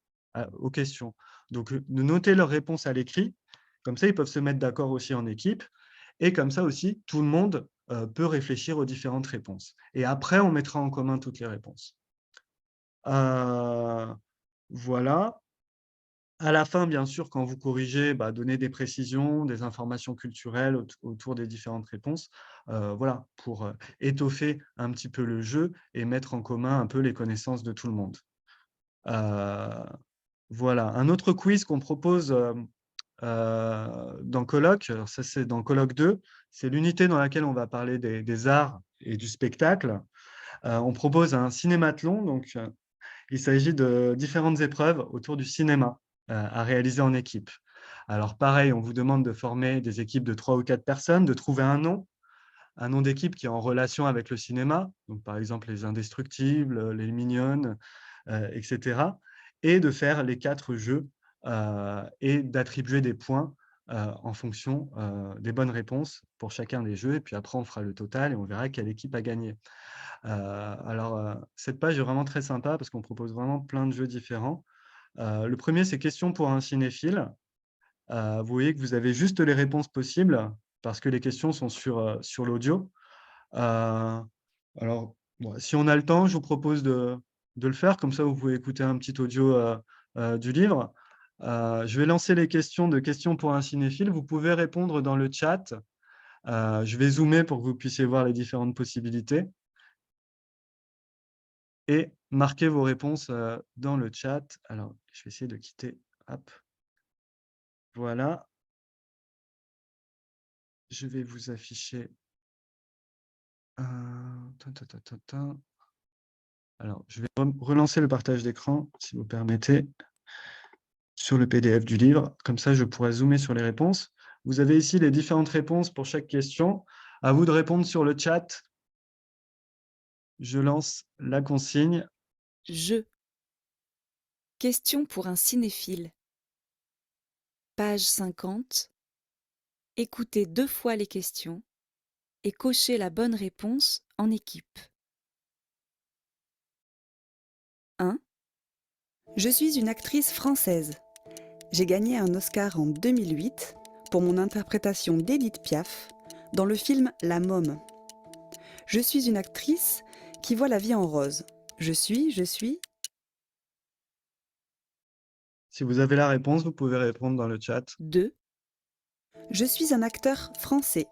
aux questions. Donc, de noter leurs réponses à l'écrit, comme ça, ils peuvent se mettre d'accord aussi en équipe, et comme ça aussi, tout le monde peut réfléchir aux différentes réponses. Et après, on mettra en commun toutes les réponses. Voilà. À la fin, bien sûr, quand vous corrigez, bah, donnez des précisions, des informations culturelles autour des différentes réponses, voilà, pour étoffer un petit peu le jeu et mettre en commun un peu les connaissances de tout le monde. Voilà. Un autre quiz qu'on propose dans Colloque, alors ça c'est dans Colloque 2, c'est l'unité dans laquelle on va parler des arts et du spectacle. On propose un cinémathlon, donc il s'agit de différentes épreuves autour du cinéma à réaliser en équipe. Alors pareil, on vous demande de former des équipes de 3 ou 4 personnes, de trouver un nom d'équipe qui est en relation avec le cinéma, donc par exemple les Indestructibles, les Mignonnes, etc. Et de faire les 4 jeux et d'attribuer des points en fonction des bonnes réponses pour chacun des jeux. Et puis après, on fera le total et on verra quelle équipe a gagné. Alors, cette page est vraiment très sympa parce qu'on propose vraiment plein de jeux différents. Le premier, c'est question pour un cinéphile. Vous voyez que vous avez juste les réponses possibles parce que les questions sont sur l'audio. Alors, bon, si on a le temps, je vous propose de le faire. Comme ça, vous pouvez écouter un petit audio du livre. Je vais lancer les questions de questions pour un cinéphile. Vous pouvez répondre dans le chat. Je vais zoomer pour que vous puissiez voir les différentes possibilités. Et marquez vos réponses dans le chat. Alors, je vais essayer de quitter. Hop. Voilà. Je vais vous afficher. Alors, je vais relancer le partage d'écran, si vous permettez. sur le PDF du livre. Comme ça, je pourrais zoomer sur les réponses. Vous avez ici les différentes réponses pour chaque question. À vous de répondre sur le chat. Je lance la consigne. Je. Question pour un cinéphile. Page 50. Écoutez 2 fois les questions et cochez la bonne réponse en équipe. 1. Je suis une actrice française. J'ai gagné un Oscar en 2008 pour mon interprétation d'Édith Piaf dans le film La Môme. Je suis une actrice qui voit la vie en rose. Je suis... Si vous avez la réponse, vous pouvez répondre dans le chat. 2. Je suis un acteur français.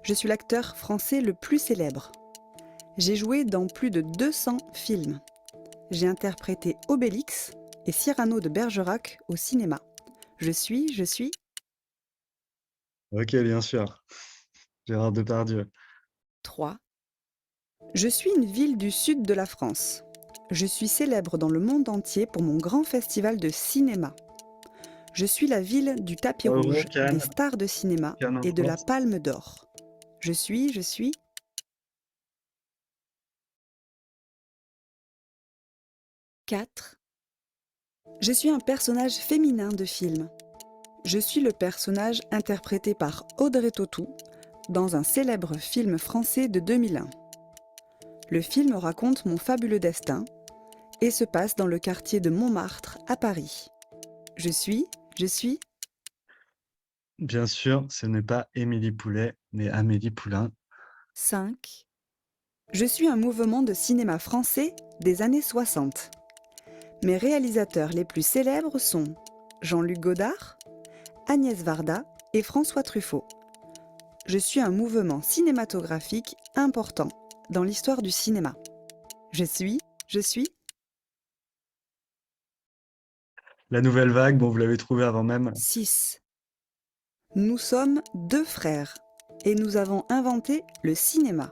Je suis l'acteur français le plus célèbre. J'ai joué dans plus de 200 films. J'ai interprété Obélix et Cyrano de Bergerac au cinéma. Je suis... Ok, bien sûr. Gérard Depardieu. 3. Je suis une ville du sud de la France. Je suis célèbre dans le monde entier pour mon grand festival de cinéma. Je suis la ville du tapis Bravo, rouge, des Cannes. stars de cinéma Cannes en et de la France. Palme d'Or. Je suis... 4. Je suis un personnage féminin de film. Je suis le personnage interprété par Audrey Tautou dans un célèbre film français de 2001. Le film raconte mon fabuleux destin et se passe dans le quartier de Montmartre à Paris. Je suis... Bien sûr, ce n'est pas Émilie Poulet, mais Amélie Poulain. 5. Je suis un mouvement de cinéma français des années 60. Mes réalisateurs les plus célèbres sont Jean-Luc Godard, Agnès Varda et François Truffaut. Je suis un mouvement cinématographique important dans l'histoire du cinéma. Je suis... La nouvelle vague, bon, vous l'avez trouvé avant même. 6. Nous sommes 2 frères et nous avons inventé le cinéma.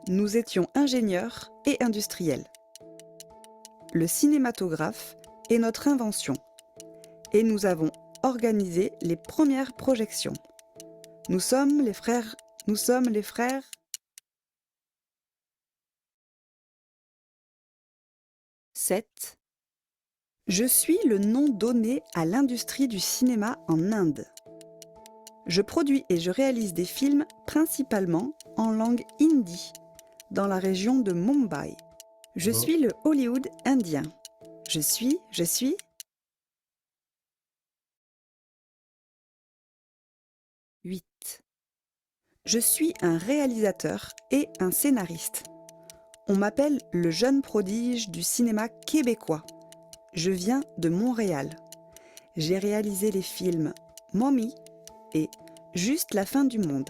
Nous étions ingénieurs et industriels. Le cinématographe est notre invention et nous avons organisé les premières projections. Nous sommes les frères... 7. Je suis le nom donné à l'industrie du cinéma en Inde. Je produis et je réalise des films principalement en langue hindi, dans la région de Mumbai. Je Bravo. suis le Hollywood indien. Je suis... 8. Je suis un réalisateur et un scénariste. On m'appelle le jeune prodige du cinéma québécois. Je viens de Montréal. J'ai réalisé les films Mommy et Juste la fin du monde.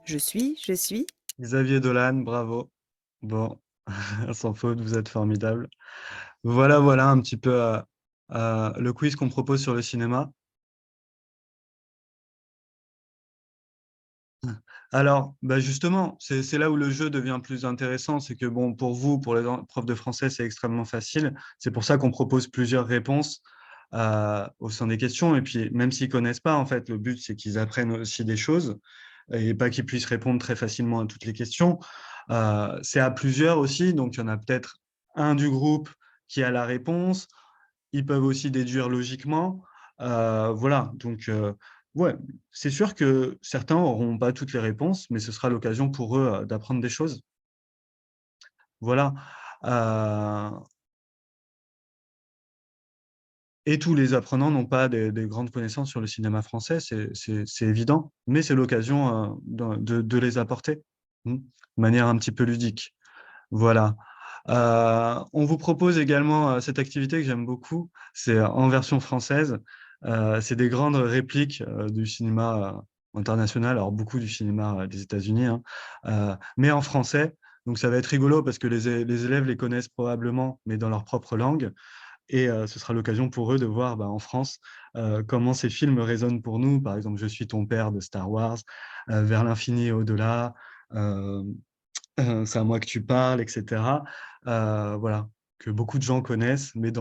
Je suis... Xavier Dolan, bravo. Bon, sans faute, vous êtes formidable. Voilà un petit peu le quiz qu'on propose sur le cinéma. Alors, bah justement, c'est là où le jeu devient plus intéressant. C'est que bon, pour vous, pour les profs de français, c'est extrêmement facile. C'est pour ça qu'on propose plusieurs réponses au sein des questions. Et puis, même s'ils connaissent pas, en fait, le but, c'est qu'ils apprennent aussi des choses et pas qu'ils puissent répondre très facilement à toutes les questions. C'est à plusieurs aussi. Donc, il y en a peut-être un du groupe qui a la réponse. Ils peuvent aussi déduire logiquement. Voilà, donc ouais, c'est sûr que certains n'auront pas toutes les réponses, mais ce sera l'occasion pour eux d'apprendre des choses. Voilà. Euh, Et tous les apprenants n'ont pas des grandes connaissances sur le cinéma français, c'est évident, mais c'est l'occasion de les apporter de manière un petit peu ludique. Voilà. On vous propose également cette activité que j'aime beaucoup, c'est en version française. C'est des grandes répliques du cinéma international, alors beaucoup du cinéma des États-Unis, hein, mais en français. Donc ça va être rigolo parce que les élèves les connaissent probablement, mais dans leur propre langue. Et ce sera l'occasion pour eux de voir bah, en France comment ces films résonnent pour nous. Par exemple, Je suis ton père de Star Wars, Vers l'infini et au-delà, euh, C'est à moi que tu parles, etc. Voilà, que beaucoup de gens connaissent, mais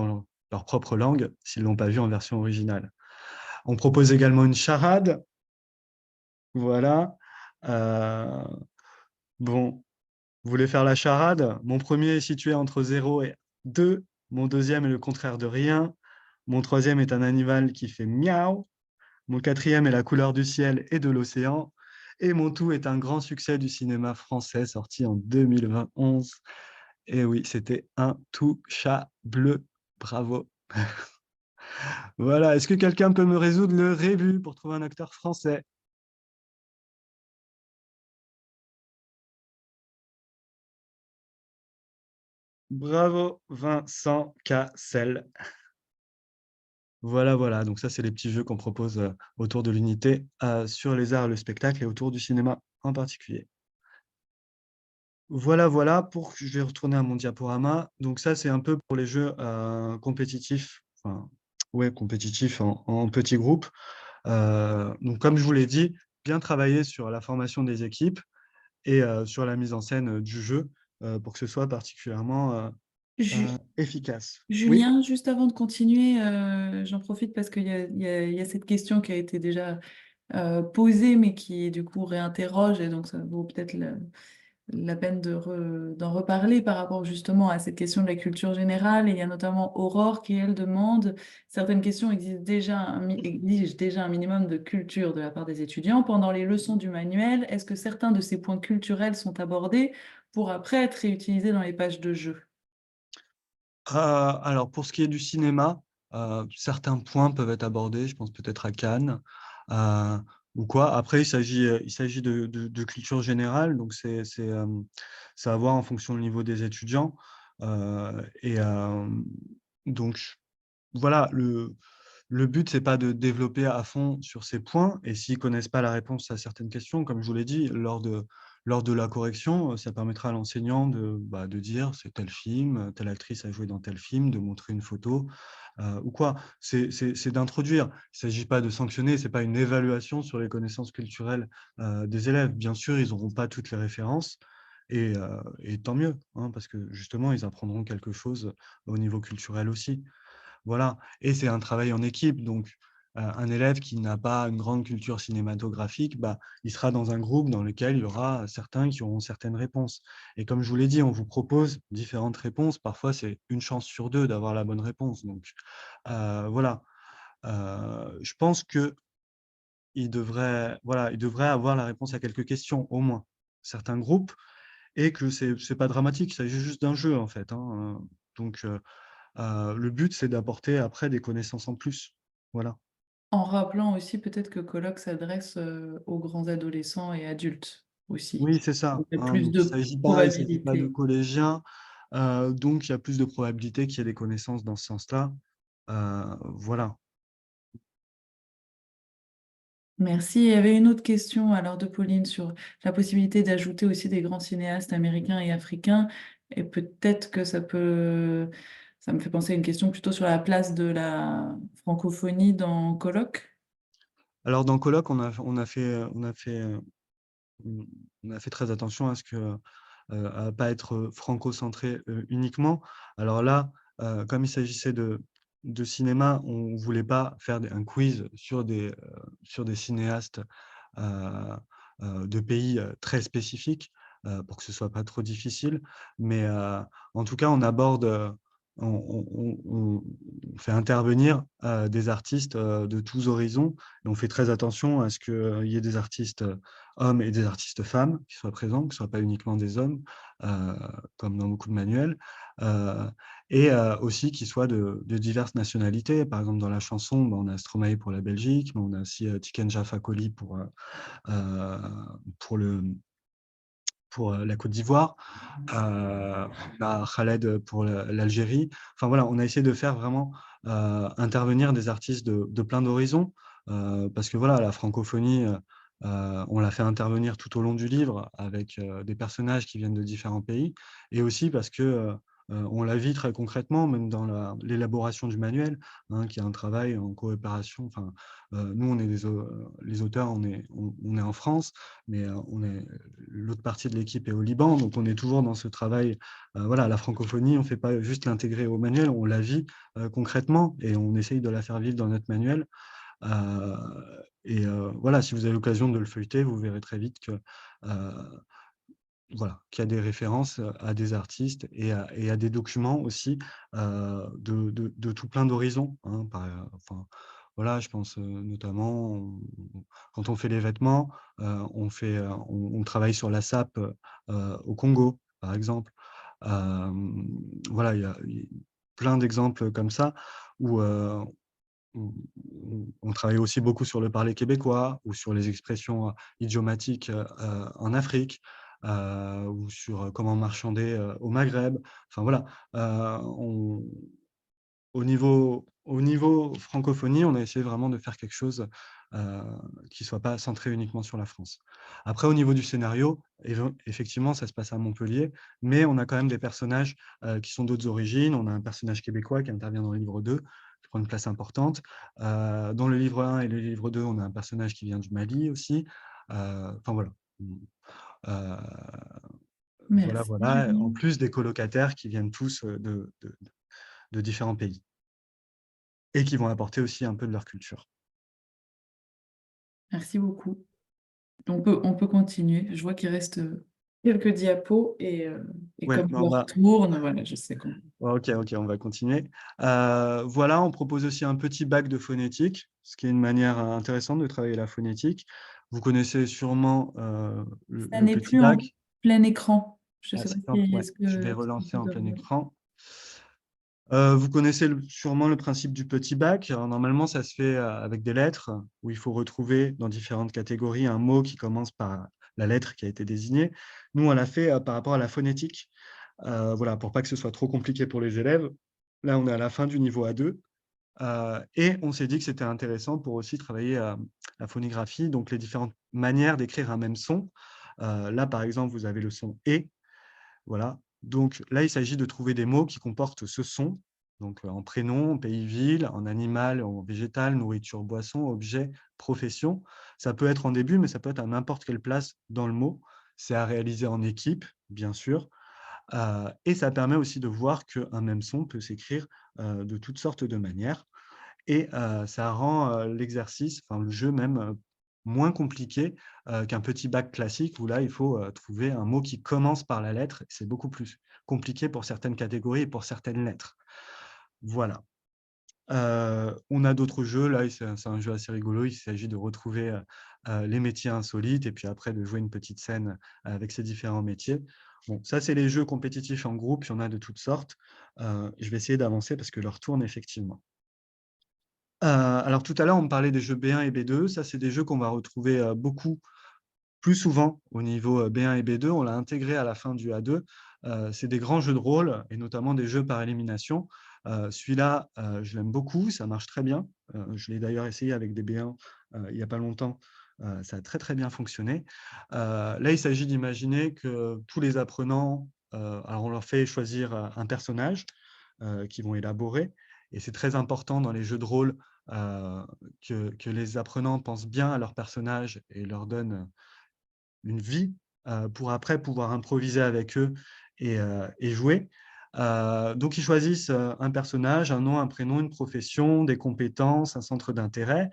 leur propre langue s'ils ne l'ont pas vu en version originale. On propose également une charade. Voilà. Euh, bon, vous voulez faire la charade? Mon premier est situé entre 0 et 2. Mon deuxième est le contraire de rien. Mon troisième est un animal qui fait miaou. Mon quatrième est la couleur du ciel et de l'océan. Et mon tout est un grand succès du cinéma français sorti en 2011. Et oui, c'était Intouchable. Bravo. Voilà, est-ce que quelqu'un peut me résoudre le rébut pour trouver un acteur français? Bravo, Vincent Cassel. Voilà, voilà. Donc ça, c'est les petits jeux qu'on propose autour de l'unité sur les arts et le spectacle et autour du cinéma en particulier. Voilà, voilà. Je vais retourner à mon diaporama. Donc ça, c'est un peu pour les jeux compétitifs. Enfin, ouais, compétitifs en petits groupes. Donc comme je vous l'ai dit, bien travailler sur la formation des équipes et sur la mise en scène du jeu pour que ce soit particulièrement Ju- efficace. Oui. Julien, juste avant de continuer, j'en profite parce qu'il y a cette question qui a été déjà posée, mais qui du coup réinterroge, et donc ça vaut peut-être la peine d'en reparler par rapport justement à cette question de la culture générale. Et il y a notamment Aurore qui, elle, demande, certaines questions exigent déjà un minimum de culture de la part des étudiants. Pendant les leçons du manuel, est-ce que certains de ces points culturels sont abordés pour après être réutilisés dans les pages de jeu? Alors, pour ce qui est du cinéma, certains points peuvent être abordés, je pense peut-être à Cannes, euh, ou quoi. Après, il s'agit de culture générale, donc c'est à voir en fonction du niveau des étudiants. Et donc, voilà, le but, c'est pas de développer à fond sur ces points. Et s'ils connaissent pas la réponse à certaines questions, comme je vous l'ai dit, lors de la correction, ça permettra à l'enseignant de dire c'est tel film, telle actrice a joué dans tel film, de montrer une photo ou quoi. C'est d'introduire. Il ne s'agit pas de sanctionner, c'est pas une évaluation sur les connaissances culturelles des élèves. Bien sûr, ils n'auront pas toutes les références. Et tant mieux, hein, parce que justement, ils apprendront quelque chose au niveau culturel aussi. Voilà, et c'est un travail en équipe, donc un élève qui n'a pas une grande culture cinématographique, il sera dans un groupe dans lequel il y aura certains qui auront certaines réponses. Et comme je vous l'ai dit, on vous propose différentes réponses. Parfois, c'est une chance sur deux d'avoir la bonne réponse. Donc voilà, je pense voilà, il devrait avoir la réponse à quelques questions, au moins, certains groupes, et que c'est pas dramatique, il s'agit juste d'un jeu, en fait, hein. Donc, le but, c'est d'apporter après des connaissances en plus. Voilà. En rappelant aussi peut-être que colloque s'adresse aux grands adolescents et adultes aussi. Oui, c'est ça, Il y a hein. plus Donc, de il s'agit pas de probabilités. collégiens. Donc, il y a plus de probabilités qu'il y ait des connaissances dans ce sens-là. Voilà. Merci. Il y avait une autre question alors de Pauline sur la possibilité d'ajouter aussi des grands cinéastes américains et africains. Et peut-être que ça me fait penser à une question plutôt sur la place de la francophonie dans colloque. Alors, dans Colloque, on a fait très attention à ce que à pas être franco-centré uniquement. Alors là, comme il s'agissait de cinéma, on ne voulait pas faire un quiz sur des cinéastes euh, de pays très spécifiques pour que ce soit pas trop difficile. Mais en tout cas, on fait intervenir des artistes de tous horizons et on fait très attention à ce qu'il y ait des artistes hommes et des artistes femmes qui soient présents, que ce ne soient pas uniquement des hommes, euh, comme dans beaucoup de manuels, euh, et aussi qu'ils soient de diverses nationalités. Par exemple, dans la chanson, on a Stromae pour la Belgique, mais on a aussi Tiken Jah Fakoly euh, pour la Côte d'Ivoire, on a Khaled pour l'Algérie. Enfin voilà, on a essayé de faire vraiment intervenir des artistes de plein d'horizons, parce que voilà, la francophonie, on l'a fait intervenir tout au long du livre avec des personnages qui viennent de différents pays, et aussi parce que on la vit très concrètement, même dans l'élaboration du manuel, hein, qui est un travail en coopération. Enfin, nous, on est les auteurs, on est en France, mais l'autre partie de l'équipe est au Liban, donc on est toujours dans ce travail. Voilà, la francophonie, on ne fait pas juste l'intégrer au manuel, on la vit concrètement et on essaye de la faire vivre dans notre manuel. Voilà, si vous avez l'occasion de le feuilleter, vous verrez très vite que voilà, qu'il y a des références à des artistes et à des documents aussi de tout plein d'horizons. Hein, enfin, voilà, je pense notamment, quand on fait les vêtements, on travaille sur la sape au Congo, par exemple. Voilà, il y a plein d'exemples comme ça où on travaille aussi beaucoup sur le parler québécois ou sur les expressions idiomatiques en Afrique ou sur comment marchander au Maghreb. Enfin voilà, au niveau francophonie, on a essayé vraiment de faire quelque chose qui ne soit pas centré uniquement sur la France. Après, au niveau du scénario, effectivement, ça se passe à Montpellier, mais on a quand même des personnages qui sont d'autres origines. On a un personnage québécois qui intervient dans le livre 2, qui prend une place importante. Dans le livre 1 et le livre 2, on a un personnage qui vient du Mali aussi. Enfin voilà. Euh, voilà, Merci, voilà. En Julien. plus des colocataires qui viennent tous de différents pays et qui vont apporter aussi un peu de leur culture. Merci beaucoup. On peut continuer. Je vois qu'il reste quelques diapos et Ouais, comme mais l'heure tourne, voilà, je sais qu'on... ok, on va continuer. Voilà, on propose aussi un petit bac de phonétique, ce qui est une manière intéressante de travailler la phonétique. Vous connaissez sûrement Ça le n'est petit plus en bac. plein écran. Je ne Ah, sais pas si ouais, est-ce je vais que tu relancer peux en te plein regarder. écran. Vous connaissez sûrement le principe du petit bac. Alors, normalement, ça se fait avec des lettres où il faut retrouver dans différentes catégories un mot qui commence par la lettre qui a été désignée. Nous, on l'a fait par rapport à la phonétique. Voilà, pour pas que ce soit trop compliqué pour les élèves. Là, on est à la fin du niveau A2. Et on s'est dit que c'était intéressant pour aussi travailler la phonographie, donc les différentes manières d'écrire un même son. Là, par exemple, vous avez le son « et ». Voilà. Donc là, il s'agit de trouver des mots qui comportent ce son, donc en prénom, en pays, ville, en animal, en végétal, nourriture, boisson, objet, profession. Ça peut être en début, mais ça peut être à n'importe quelle place dans le mot. C'est à réaliser en équipe, bien sûr. Et ça permet aussi de voir qu'un même son peut s'écrire de toutes sortes de manières. Et ça rend l'exercice, enfin le jeu même, moins compliqué qu'un petit bac classique où là, il faut trouver un mot qui commence par la lettre. C'est beaucoup plus compliqué pour certaines catégories et pour certaines lettres. Voilà. On a d'autres jeux. Là, c'est un jeu assez rigolo. Il s'agit de retrouver les métiers insolites et puis après de jouer une petite scène avec ces différents métiers. Bon, ça, c'est les jeux compétitifs en groupe. Il y en a de toutes sortes. Je vais essayer d'avancer parce que leur tourne effectivement. Alors tout à l'heure, on me parlait des jeux B1 et B2. Ça, c'est des jeux qu'on va retrouver beaucoup plus souvent au niveau B1 et B2. On l'a intégré à la fin du A2. C'est des grands jeux de rôle et notamment des jeux par élimination. Celui-là, je l'aime beaucoup, ça marche très bien. Je l'ai d'ailleurs essayé avec des B1 il n'y a pas longtemps. Ça a très très bien fonctionné. Là, il s'agit d'imaginer que tous les apprenants, alors on leur fait choisir un personnage qu'ils vont élaborer. Et c'est très important dans les jeux de rôle que les apprenants pensent bien à leur personnage et leur donnent une vie pour après pouvoir improviser avec eux et jouer. Donc, ils choisissent un personnage, un nom, un prénom, une profession, des compétences, un centre d'intérêt.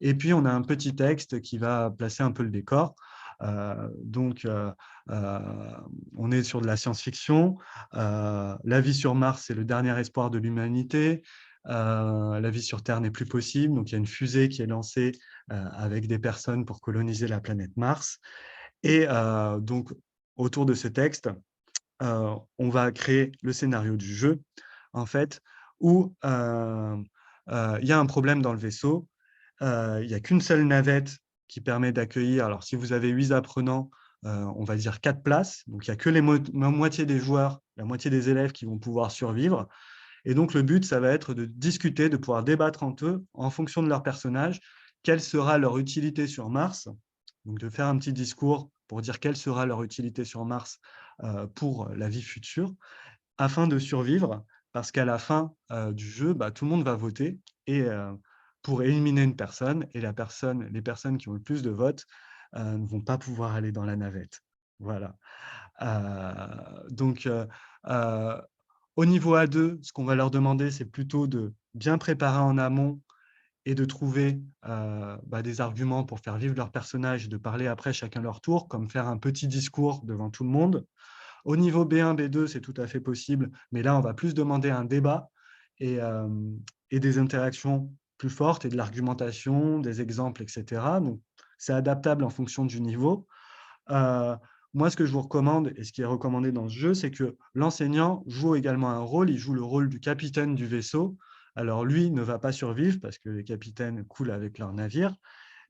Et puis, on a un petit texte qui va placer un peu le décor. Donc, on est sur de la science-fiction. La vie sur Mars, c'est le dernier espoir de l'humanité. La vie sur Terre n'est plus possible. Donc, il y a une fusée qui est lancée avec des personnes pour coloniser la planète Mars. Et donc, autour de ce texte, on va créer le scénario du jeu, en fait, où il y a un problème dans le vaisseau. Il n'y a qu'une seule navette qui permet d'accueillir. Alors, si vous avez 8 apprenants, on va dire 4 places. Donc, il n'y a que la moitié des joueurs, la moitié des élèves qui vont pouvoir survivre. Et donc, le but, ça va être de discuter, de pouvoir débattre entre eux en fonction de leur personnage, quelle sera leur utilité sur Mars. Donc, de faire un petit discours pour dire quelle sera leur utilité sur Mars pour la vie future, afin de survivre, parce qu'à la fin du jeu, tout le monde va voter et pour éliminer une personne, et les personnes qui ont le plus de votes ne vont pas pouvoir aller dans la navette. Voilà. Donc, au niveau A2, ce qu'on va leur demander, c'est plutôt de bien préparer en amont et de trouver des arguments pour faire vivre leur personnage et de parler après chacun leur tour, comme faire un petit discours devant tout le monde. Au niveau B1, B2, c'est tout à fait possible, mais là, on va plus demander un débat et, euh, et des interactions plus fortes et de l'argumentation, des exemples, etc. Donc, c'est adaptable en fonction du niveau. Euh, Moi, ce que je vous recommande, et ce qui est recommandé dans ce jeu, c'est que l'enseignant joue également un rôle. Il joue le rôle du capitaine du vaisseau. Alors, lui ne va pas survivre parce que les capitaines coulent avec leur navire,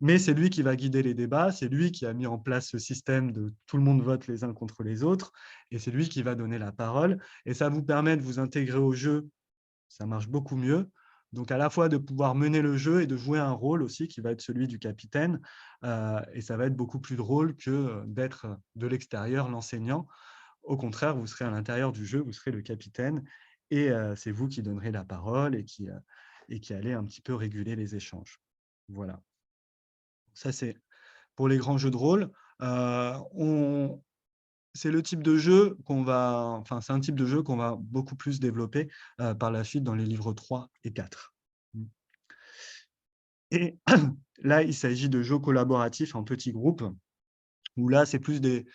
mais c'est lui qui va guider les débats, c'est lui qui a mis en place ce système de tout le monde vote les uns contre les autres, et c'est lui qui va donner la parole. Et ça vous permet de vous intégrer au jeu, ça marche beaucoup mieux. Donc, à la fois de pouvoir mener le jeu et de jouer un rôle aussi qui va être celui du capitaine. Et ça va être beaucoup plus drôle que d'être de l'extérieur l'enseignant. Au contraire, vous serez à l'intérieur du jeu, vous serez le capitaine et c'est vous qui donnerez la parole et qui allez un petit peu réguler les échanges. Voilà. Ça, c'est pour les grands jeux de rôle. C'est le type de jeu c'est un type de jeu qu'on va beaucoup plus développer par la suite dans les livres 3 et 4. Et là, il s'agit de jeux collaboratifs en petits groupes, où là, c'est plus des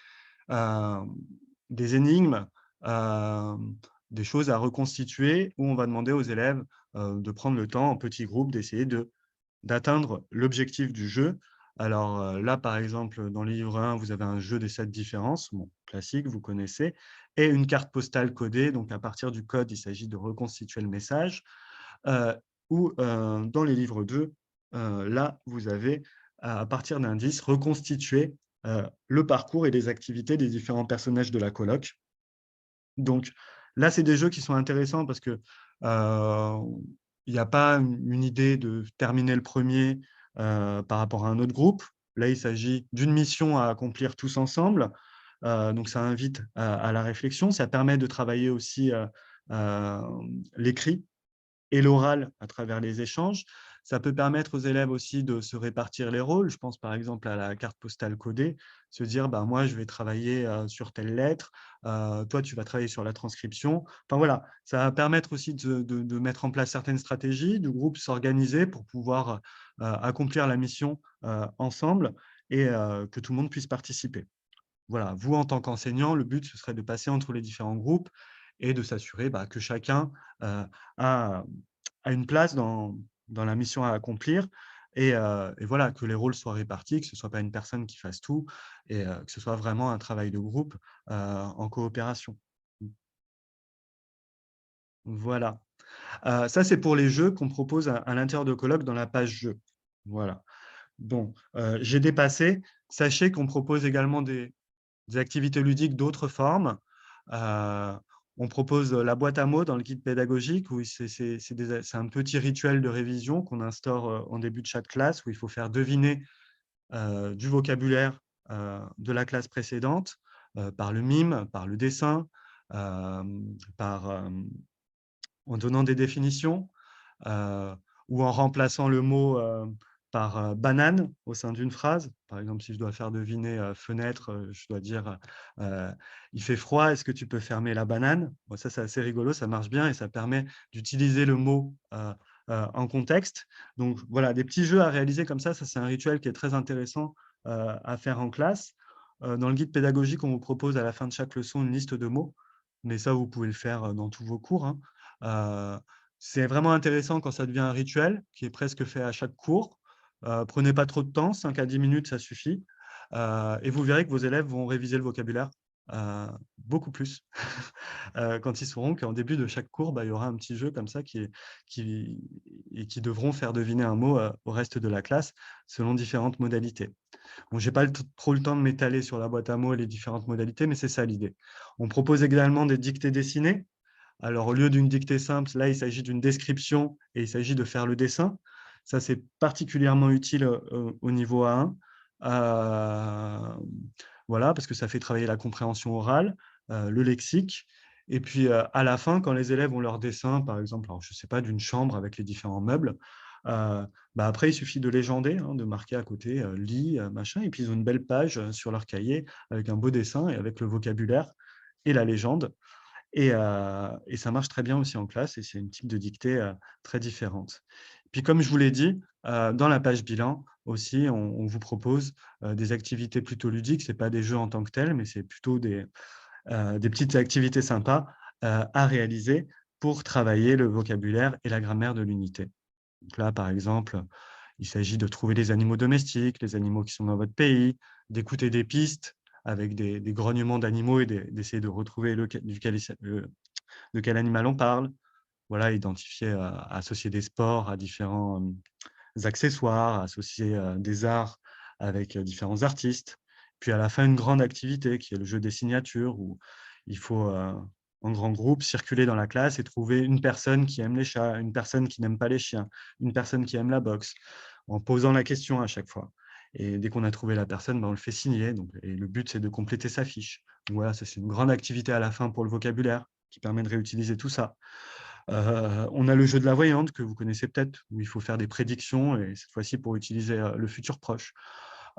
énigmes, euh, des choses à reconstituer, où on va demander aux élèves de prendre le temps en petits groupes, d'essayer d'atteindre l'objectif du jeu. Alors là, par exemple, dans le livre 1, vous avez un jeu des 7 différences, bon, classique, vous connaissez, et une carte postale codée. Donc, à partir du code, il s'agit de reconstituer le message. Ou dans les livres 2, là, vous avez, à partir d'indices, reconstituer le parcours et les activités des différents personnages de la coloc. Donc là, c'est des jeux qui sont intéressants parce que il n'y a pas une idée de terminer le premier par rapport à un autre groupe. Là, il s'agit d'une mission à accomplir tous ensemble. Donc, ça invite à la réflexion. Ça permet de travailler aussi l'écrit et l'oral à travers les échanges. Ça peut permettre aux élèves aussi de se répartir les rôles. Je pense par exemple à la carte postale codée, se dire moi je vais travailler sur telle lettre, toi tu vas travailler sur la transcription. Enfin voilà, ça va permettre aussi de mettre en place certaines stratégies, de groupes s'organiser pour pouvoir accomplir la mission ensemble et que tout le monde puisse participer. Voilà, vous en tant qu'enseignant, le but ce serait de passer entre les différents groupes et de s'assurer que chacun a une place dans la mission à accomplir et voilà, que les rôles soient répartis, que ce ne soit pas une personne qui fasse tout et que ce soit vraiment un travail de groupe en coopération. Voilà. Ça, c'est pour les jeux qu'on propose à l'intérieur de colloques dans la page jeux. Voilà. Bon, j'ai dépassé. Sachez qu'on propose également des activités ludiques d'autres formes. On propose la boîte à mots dans le guide pédagogique, où c'est un petit rituel de révision qu'on instaure en début de chaque classe, où il faut faire deviner du vocabulaire de la classe précédente par le mime, par le dessin, euh, en donnant des définitions ou en remplaçant le mot par banane au sein d'une phrase. Par exemple, si je dois faire deviner fenêtre, je dois dire il fait froid, est-ce que tu peux fermer la banane? Bon, ça, c'est assez rigolo, ça marche bien et ça permet d'utiliser le mot en contexte. Donc, voilà, des petits jeux à réaliser comme ça c'est un rituel qui est très intéressant à faire en classe. Dans le guide pédagogique, on vous propose à la fin de chaque leçon une liste de mots, mais ça, vous pouvez le faire dans tous vos cours. C'est vraiment intéressant quand ça devient un rituel qui est presque fait à chaque cours. Prenez pas trop de temps, 5 à 10 minutes, ça suffit. Et vous verrez que vos élèves vont réviser le vocabulaire beaucoup plus quand ils sauront qu'en début de chaque cours, il y aura un petit jeu comme ça qui devront faire deviner un mot au reste de la classe selon différentes modalités. Bon, je n'ai pas trop le temps de m'étaler sur la boîte à mots et les différentes modalités, mais c'est ça l'idée. On propose également des dictées dessinées. Alors, au lieu d'une dictée simple, là, il s'agit d'une description et il s'agit de faire le dessin. Ça, c'est particulièrement utile au niveau A1. Voilà, parce que ça fait travailler la compréhension orale, le lexique. Et puis, à la fin, quand les élèves ont leur dessin, par exemple, alors, je ne sais pas, d'une chambre avec les différents meubles, Après, il suffit de légender, hein, de marquer à côté lit, machin, et puis ils ont une belle page sur leur cahier avec un beau dessin et avec le vocabulaire et la légende. Et ça marche très bien aussi en classe et c'est une type de dictée très différente. Puis comme je vous l'ai dit, dans la page bilan aussi, on vous propose des activités plutôt ludiques. Ce n'est pas des jeux en tant que tels, mais c'est plutôt des petites activités sympas à réaliser pour travailler le vocabulaire et la grammaire de l'unité. Donc là, par exemple, il s'agit de trouver les animaux domestiques, les animaux qui sont dans votre pays, d'écouter des pistes avec des grognements d'animaux et d'essayer de retrouver de quel animal on parle. Voilà, identifier, associer des sports à différents accessoires, associer des arts avec différents artistes. Puis à la fin, une grande activité qui est le jeu des signatures où il faut, en grand groupe, circuler dans la classe et trouver une personne qui aime les chats, une personne qui n'aime pas les chiens, une personne qui aime la boxe, en posant la question à chaque fois. Et dès qu'on a trouvé la personne, on le fait signer. Donc, et le but, c'est de compléter sa fiche. Donc voilà, ça, c'est une grande activité à la fin pour le vocabulaire qui permet de réutiliser tout ça. On a le jeu de la voyante que vous connaissez peut-être, où il faut faire des prédictions, et cette fois-ci pour utiliser le futur proche.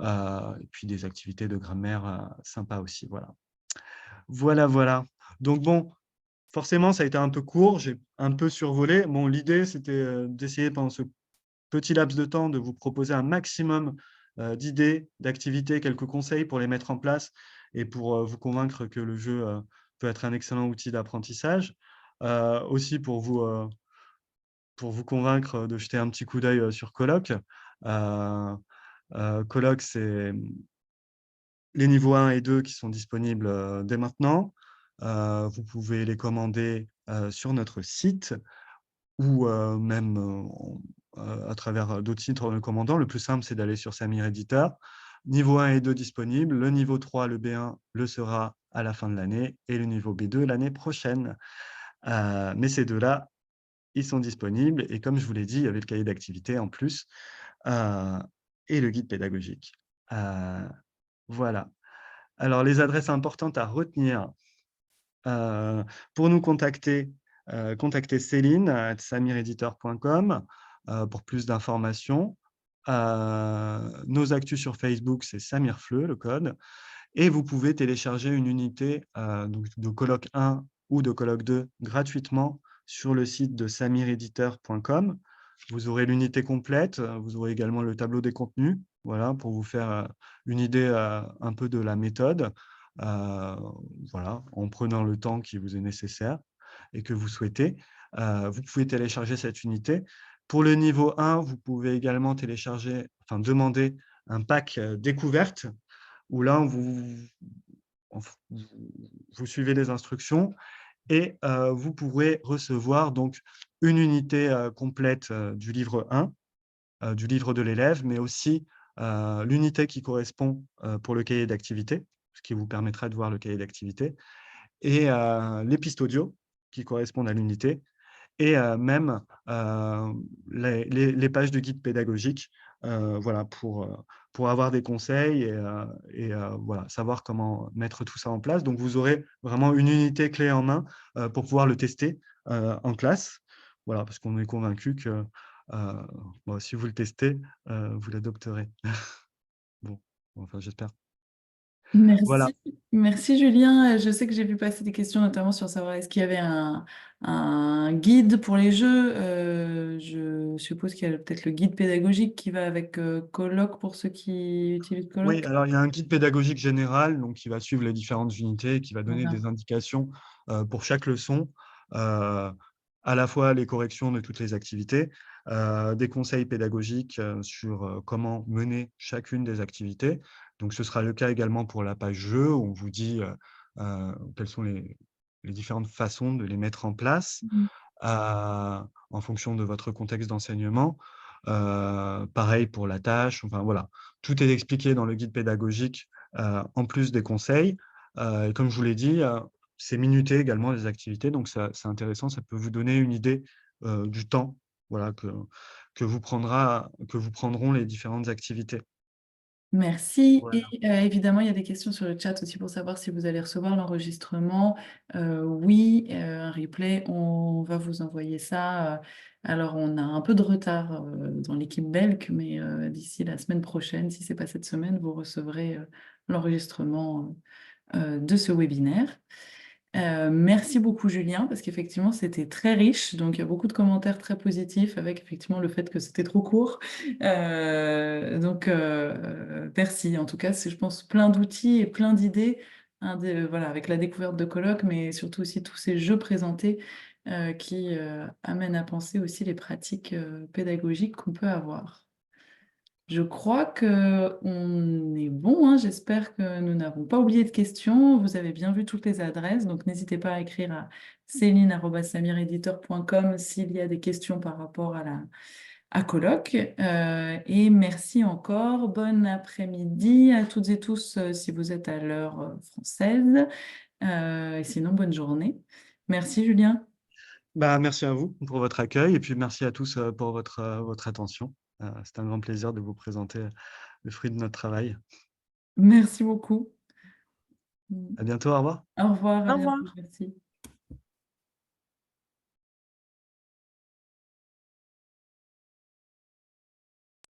Et puis des activités de grammaire sympas aussi. Voilà. Voilà. Donc bon, forcément, ça a été un peu court, j'ai un peu survolé. Bon, l'idée, c'était d'essayer pendant ce petit laps de temps de vous proposer un maximum d'idées, d'activités, quelques conseils pour les mettre en place et pour vous convaincre que le jeu peut être un excellent outil d'apprentissage. Aussi pour vous convaincre de jeter un petit coup d'œil sur Colloq. Colloq, c'est les niveaux 1 et 2 qui sont disponibles dès maintenant. Vous pouvez les commander sur notre site ou même à travers d'autres sites en le commandant. Le plus simple, c'est d'aller sur Samir Éditeur. Niveau 1 et 2 disponibles. Le niveau 3, le B1, le sera à la fin de l'année et le niveau B2 l'année prochaine. Mais ces deux-là, ils sont disponibles. Et comme je vous l'ai dit, il y avait le cahier d'activité en plus et le guide pédagogique. Voilà. Alors, les adresses importantes à retenir pour nous contacter, contactez Céline à samireditor.com pour plus d'informations. Nos actus sur Facebook, c'est Samir Fleu, le code. Et vous pouvez télécharger une unité donc de colloque 1 ou de colloque 2 gratuitement sur le site de samireditor.com. Vous aurez l'unité complète, vous aurez également le tableau des contenus, voilà, pour vous faire une idée un peu de la méthode, voilà, en prenant le temps qui vous est nécessaire et que vous souhaitez. Vous pouvez télécharger cette unité. Pour le niveau 1, vous pouvez également télécharger, enfin demander un pack découverte où là, vous suivez les instructions et vous pourrez recevoir donc une unité complète du livre 1, du livre de l'élève, mais aussi l'unité qui correspond pour le cahier d'activité, ce qui vous permettra de voir le cahier d'activité, et les pistes audio qui correspondent à l'unité, et même les pages de guide pédagogique, voilà, pour avoir des conseils et voilà, savoir comment mettre tout ça en place. Donc, vous aurez vraiment une unité clé en main pour pouvoir le tester en classe. Voilà, parce qu'on est convaincu que bon, si vous le testez, vous l'adopterez. Bon, enfin, j'espère. Voilà. Merci Julien. Je sais que j'ai vu passer des questions notamment sur savoir est-ce qu'il y avait un guide pour les jeux. Je suppose qu'il y a peut-être le guide pédagogique qui va avec Colloq pour ceux qui utilisent Oui, Colloq. alors il y a un guide pédagogique général donc, qui va suivre les différentes unités, qui va donner Voilà. des indications pour chaque leçon, à la fois les corrections de toutes les activités, des conseils pédagogiques sur comment mener chacune des activités. Donc, ce sera le cas également pour la page jeu, où on vous dit quelles sont les différentes façons de les mettre en place Mhm. en fonction de votre contexte d'enseignement. Pareil pour la tâche, enfin voilà. Tout est expliqué dans le guide pédagogique, en plus des conseils. Et comme je vous l'ai dit, c'est minuté également les activités, donc c'est intéressant, ça peut vous donner une idée du temps voilà, que vous prendront les différentes activités. Merci. Voilà. Et évidemment, il y a des questions sur le chat aussi pour savoir si vous allez recevoir l'enregistrement. Oui, un replay, on va vous envoyer ça. Alors, on a un peu de retard dans l'équipe Belk, mais d'ici la semaine prochaine, si ce n'est pas cette semaine, vous recevrez l'enregistrement de ce webinaire. Merci beaucoup Julien, parce qu'effectivement c'était très riche, donc il y a beaucoup de commentaires très positifs avec effectivement le fait que c'était trop court. Merci, en tout cas c'est je pense plein d'outils et plein d'idées, hein, voilà, avec la découverte de colloques, mais surtout aussi tous ces jeux présentés qui amènent à penser aussi les pratiques pédagogiques qu'on peut avoir. Je crois qu'on est bon, hein. J'espère que nous n'avons pas oublié de questions. Vous avez bien vu toutes les adresses, donc n'hésitez pas à écrire à céline@samireditor.com s'il y a des questions par rapport à colloque. Et merci encore. Bon après-midi à toutes et tous si vous êtes à l'heure française. Et sinon, bonne journée. Merci Julien. Bah, merci à vous pour votre accueil et puis merci à tous pour votre attention. C'est un grand plaisir de vous présenter le fruit de notre travail. Merci beaucoup. À bientôt, au revoir. Au revoir, à Au bientôt. revoir. Merci.